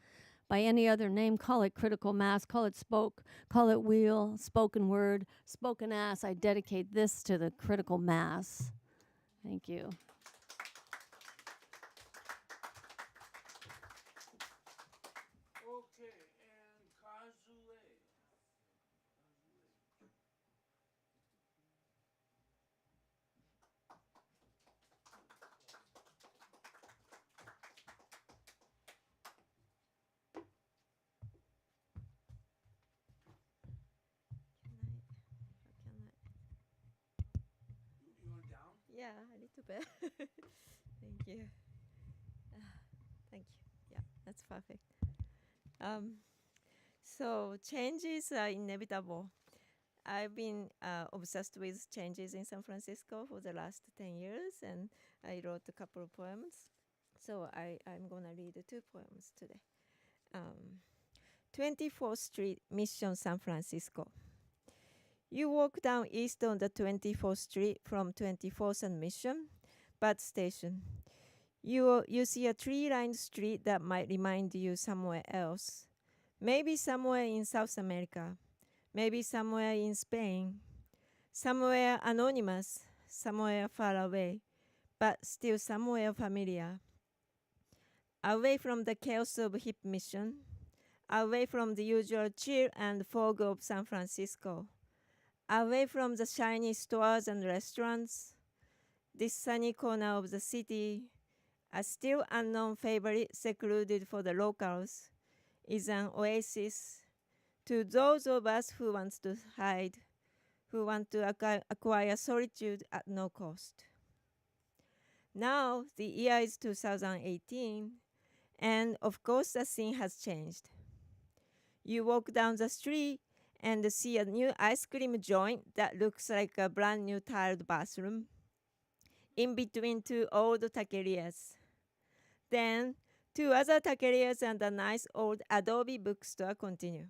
By any other name, call it critical mass, call it spoke, call it wheel, spoken word, spoken ass. I dedicate this to the critical mass. Thank you. Okay, and Kazue. You want down? Yeah, a little bit. Thank you. Thank you. Yeah, that's perfect. So changes are inevitable. I've been obsessed with changes in San Francisco for the last 10 years, and I wrote a couple of poems. So I'm going to read 2 poems today. 24th Street, Mission, San Francisco. You walk down east on the 24th Street from 24th and Mission, Bad Station. You see a tree-lined street that might remind you somewhere else. Maybe somewhere in South America. Maybe somewhere in Spain. Somewhere anonymous. Somewhere far away. But still somewhere familiar. Away from the chaos of hip Mission. Away from the usual chill and fog of San Francisco. Away from the shiny stores and restaurants. This sunny corner of the city, a still unknown favorite secluded for the locals, is an oasis to those of us who want to hide, who want to acquire solitude at no cost. Now, the year is 2018, and of course the scene has changed. You walk down the street, and see a new ice cream joint that looks like a brand new tiled bathroom in between two old taquerias. Then, two other taquerias and a nice old adobe bookstore continue.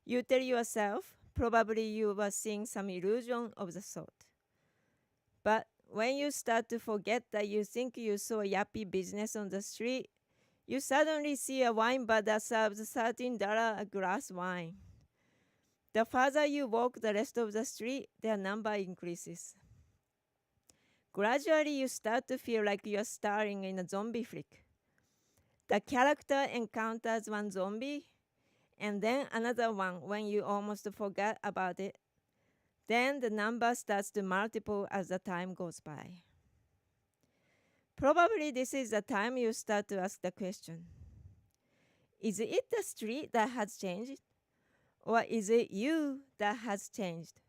You tell yourself, probably you were seeing some illusion of the sort. But when you start to forget that you think you saw a yuppie business on the street, you suddenly see a wine bar that serves $13 a glass wine. The farther you walk the rest of the street, their number increases. Gradually, you start to feel like you're starring in a zombie flick. The character encounters one zombie, and then another one when you almost forgot about it. Then the number starts to multiply as the time goes by. Probably this is the time you start to ask the question, is it the street that has changed? Or is it you that has changed?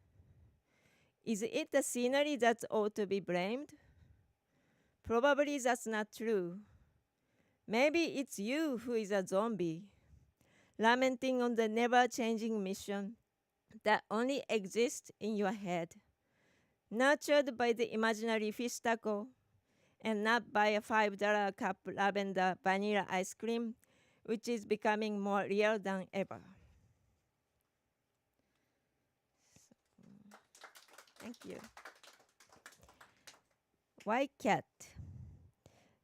Is it the scenery that ought to be blamed? Probably that's not true. Maybe it's you who is a zombie, lamenting on the never-changing mission that only exists in your head, nurtured by the imaginary fish taco and not by a $5 cup lavender vanilla ice cream, which is becoming more real than ever. Thank you. White cat.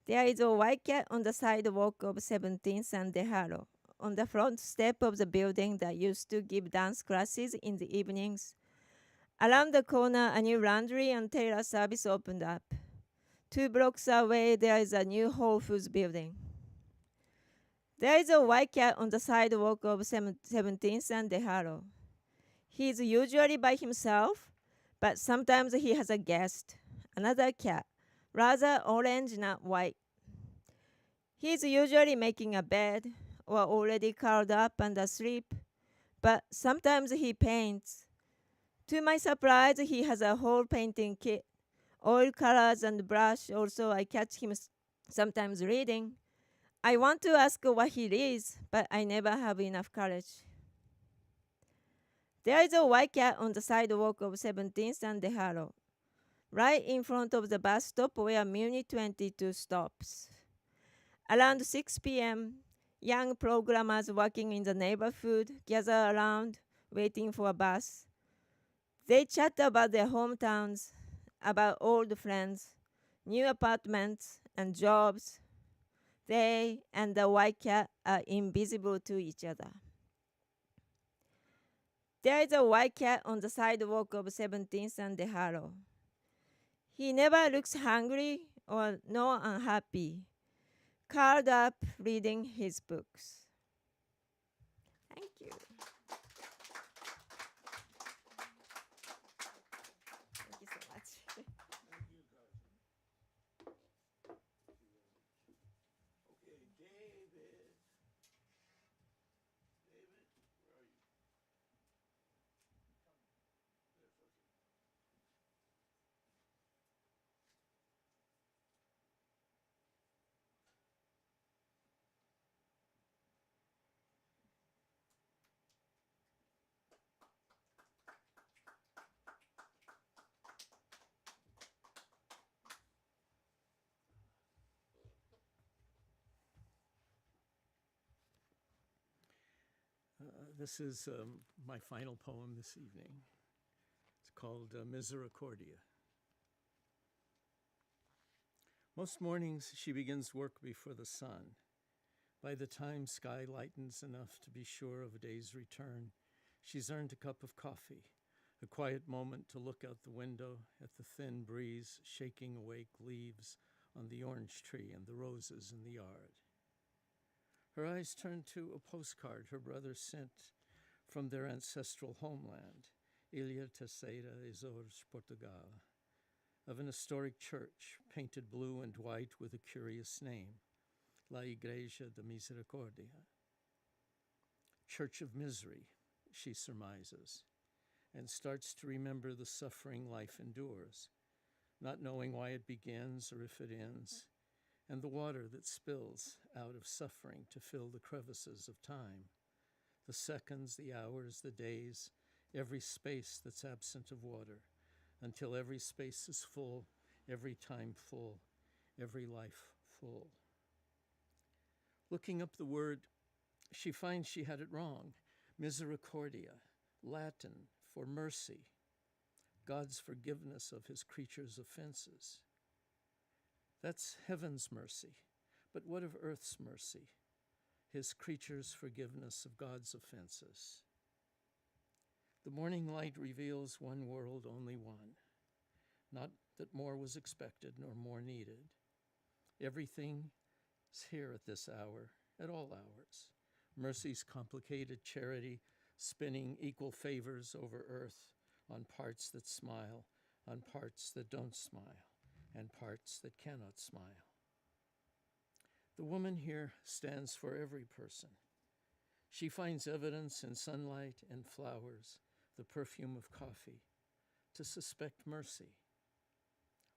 There is a white cat on the sidewalk of 17th and Deharo, on the front step of the building that used to give dance classes in the evenings. Around the corner, a new laundry and tailor service opened up. 2 blocks away, there is a new Whole Foods building. There is a white cat on the sidewalk of 17th and Deharo. He is usually by himself, but sometimes he has a guest, another cat, rather orange, not white. He is usually making a bed or already curled up and asleep, but sometimes he paints. To my surprise, he has a whole painting kit, oil colors and brush. Also, I catch him sometimes reading. I want to ask what he reads, but I never have enough courage. There is a white cat on the sidewalk of 17th and Deharo, right in front of the bus stop where Muni 22 stops. Around 6 p.m., young programmers working in the neighborhood gather around, waiting for a bus. They chat about their hometowns, about old friends, new apartments, and jobs. They and the white cat are invisible to each other. There is a white cat on the sidewalk of 17th and Deharo. He never looks hungry or nor unhappy, curled up reading his books. Thank you. Thank you so much. Okay, David. David, where are you? Yes, okay. This is my final poem this evening. It's called Misericordia. Most mornings she begins work before the sun. By the time sky lightens enough to be sure of a day's return, she's earned a cup of coffee, a quiet moment to look out the window at the thin breeze shaking awake leaves on the orange tree and the roses in the yard. Her eyes turn to a postcard her brother sent from their ancestral homeland, Ilha Terceira, Azores, Portugal, of an historic church painted blue and white with a curious name, La Igreja da Misericordia. Church of Misery, she surmises, and starts to remember the suffering life endures, not knowing why it begins or if it ends, and the water that spills out of suffering to fill the crevices of time, the seconds, the hours, the days, every space that's absent of water, until every space is full, every time full, every life full. Looking up the word, she finds she had it wrong. Misericordia, Latin for mercy, God's forgiveness of his creatures' offenses. That's heaven's mercy. But what of earth's mercy? His creatures' forgiveness of God's offenses. The morning light reveals one world, only one. Not that more was expected nor more needed. Everything is here at this hour, at all hours. Mercy's complicated charity, spinning equal favors over earth on parts that smile, on parts that don't smile, and parts that cannot smile. The woman here stands for every person. She finds evidence in sunlight and flowers, the perfume of coffee, to suspect mercy.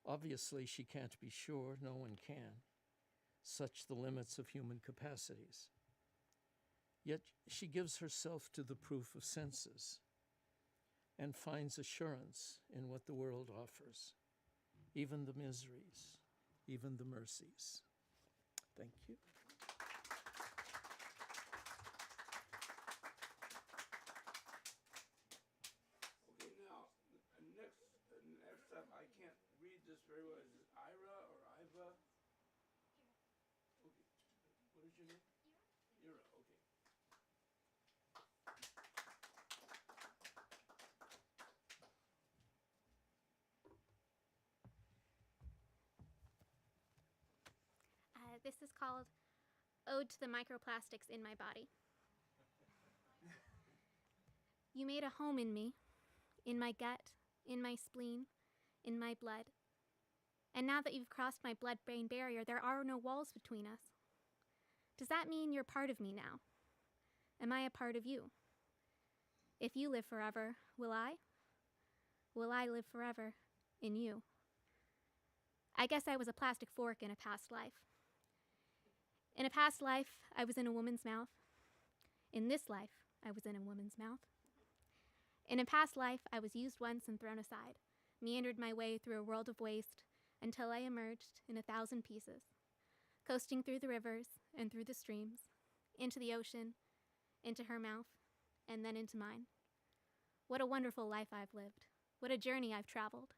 Obviously, she can't be sure, no one can, such the limits of human capacities. Yet she gives herself to the proof of senses and finds assurance in what the world offers, even the miseries, even the mercies. Thank you. Okay, now, next up, I can't read this very well. Is it Ira or Iva? Okay, what is your name? Ira, okay. This is called Ode to the Microplastics in My Body. You made a home in me, in my gut, in my spleen, in my blood. And now that you've crossed my blood-brain barrier, there are no walls between us. Does that mean you're part of me now? Am I a part of you? If you live forever, will I? Will I live forever in you? I guess I was a plastic fork in a past life. In a past life, I was in a woman's mouth. In this life, I was in a woman's mouth. In a past life, I was used once and thrown aside, meandered my way through a world of waste until I emerged in 1,000 pieces, coasting through the rivers and through the streams, into the ocean, into her mouth, and then into mine. What a wonderful life I've lived. What a journey I've traveled.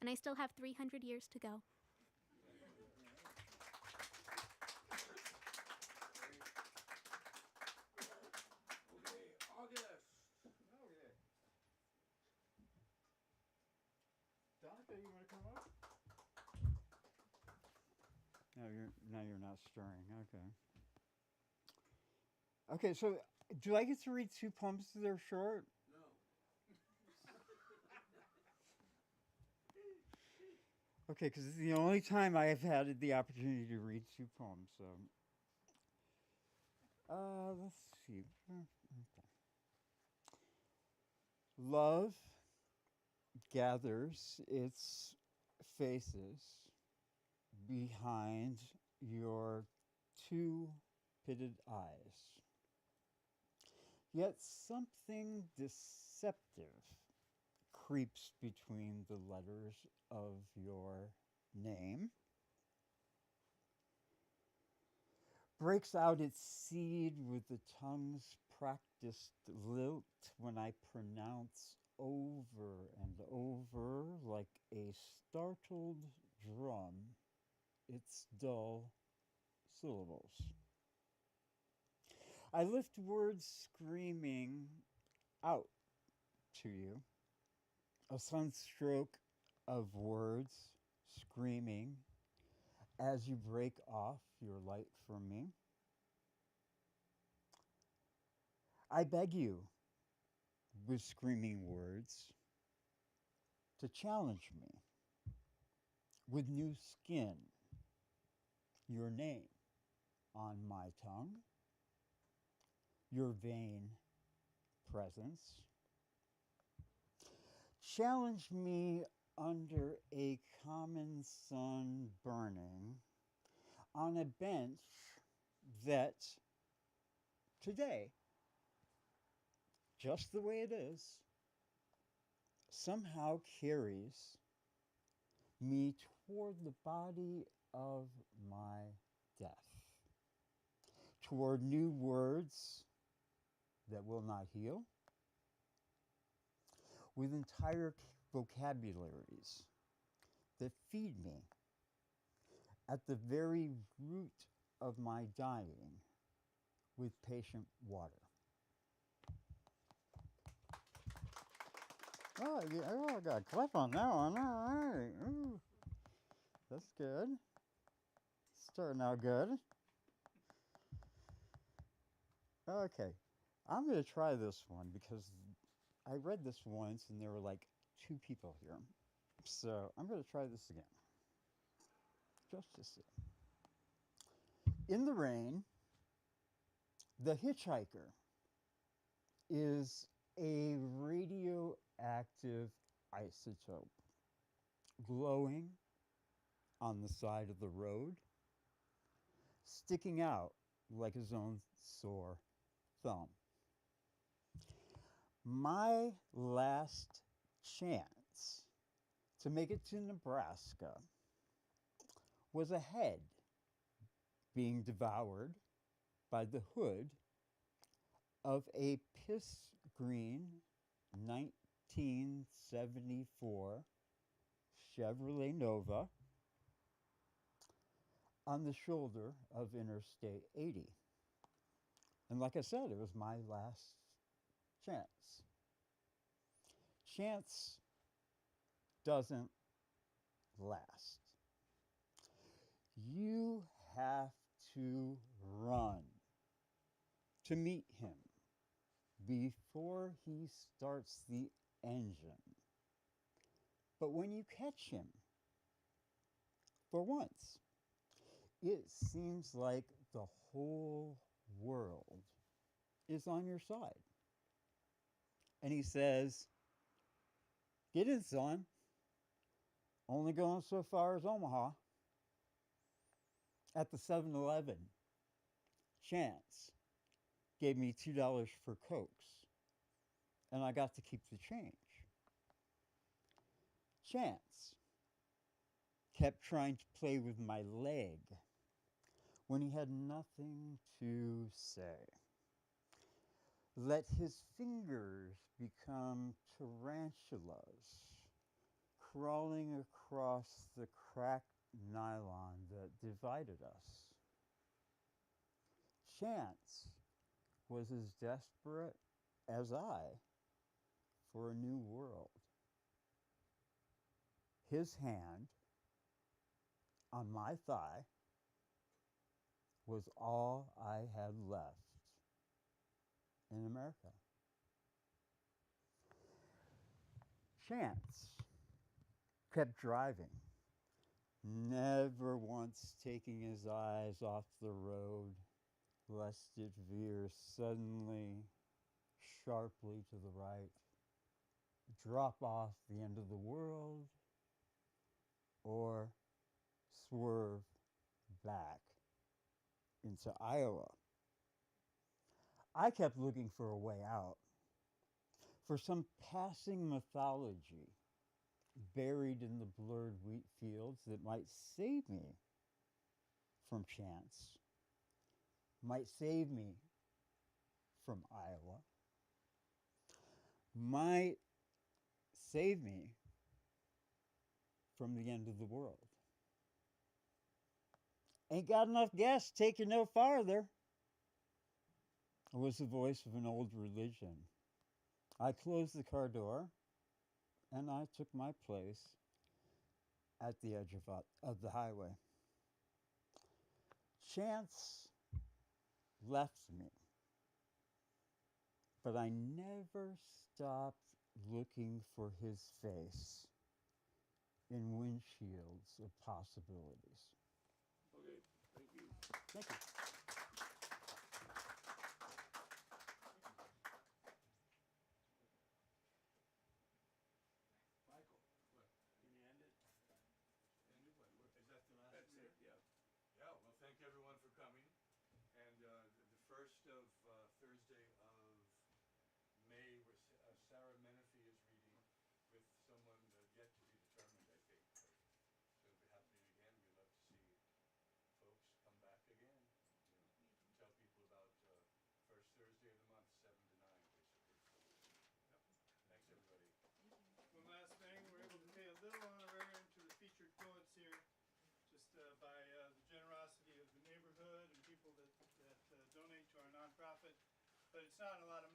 And I still have 300 years to go. Donica, you want to come up? Now you're not stirring. Okay. Okay, so do I get to read 2 poems that are short? No. Okay, because it's the only time I have had the opportunity to read 2 poems. So, let's see. Okay. Love gathers its faces behind your 2 pitted eyes. Yet something deceptive creeps between the letters of your name, breaks out its seed with the tongue's practiced lilt when I pronounce over and over like a startled drum its dull syllables. I lift words screaming out to you, a sunstroke of words screaming as you break off your light from me. I beg you, with screaming words, to challenge me with new skin, your name on my tongue, your vain presence. Challenge me under a common sun burning on a bench that today just the way it is, somehow carries me toward the body of my death, toward new words that will not heal, with entire vocabularies that feed me at the very root of my dying with patient water. Oh, yeah, I got a clip on that one. All right. Ooh, that's good. Starting out good. Okay. I'm going to try this one because I read this once and there were like 2 people here. So I'm going to try this again. Just to see. In the Rain, the hitchhiker is a radioactive isotope glowing on the side of the road, sticking out like his own sore thumb. My last chance to make it to Nebraska was a head being devoured by the hood of a piss green 1974 Chevrolet Nova on the shoulder of Interstate 80. And like I said, it was my last chance. Chance doesn't last. You have to run to meet him before he starts the engine. But when you catch him, for once, it seems like the whole world is on your side. And he says, "Get in, son. Only going so far as Omaha." At the 7-Eleven, Chance gave me $2 for Cokes, and I got to keep the change. Chance kept trying to play with my leg when he had nothing to say. Let his fingers become tarantulas crawling across the cracked nylon that divided us. Chance was as desperate as I for a new world. His hand on my thigh was all I had left in America. Chance kept driving, never once taking his eyes off the road, lest it veer suddenly, sharply to the right, drop off the end of the world, or swerve back into Iowa. I kept looking for a way out, for some passing mythology buried in the blurred wheat fields that might save me from Chance, might save me from Iowa, might save me from the end of the world. "Ain't got enough gas to take you no farther," was the voice of an old religion. I closed the car door, and I took my place at the edge of the highway. Chance left me, but I never stopped looking for his face in windshields of possibilities. Okay, thank you. Thank you. Michael, what? Can you end it? End it? What? Is that the last? That's it. Yeah. Yeah, well, thank everyone for coming. And the first of Thursday of May but it's not a lot of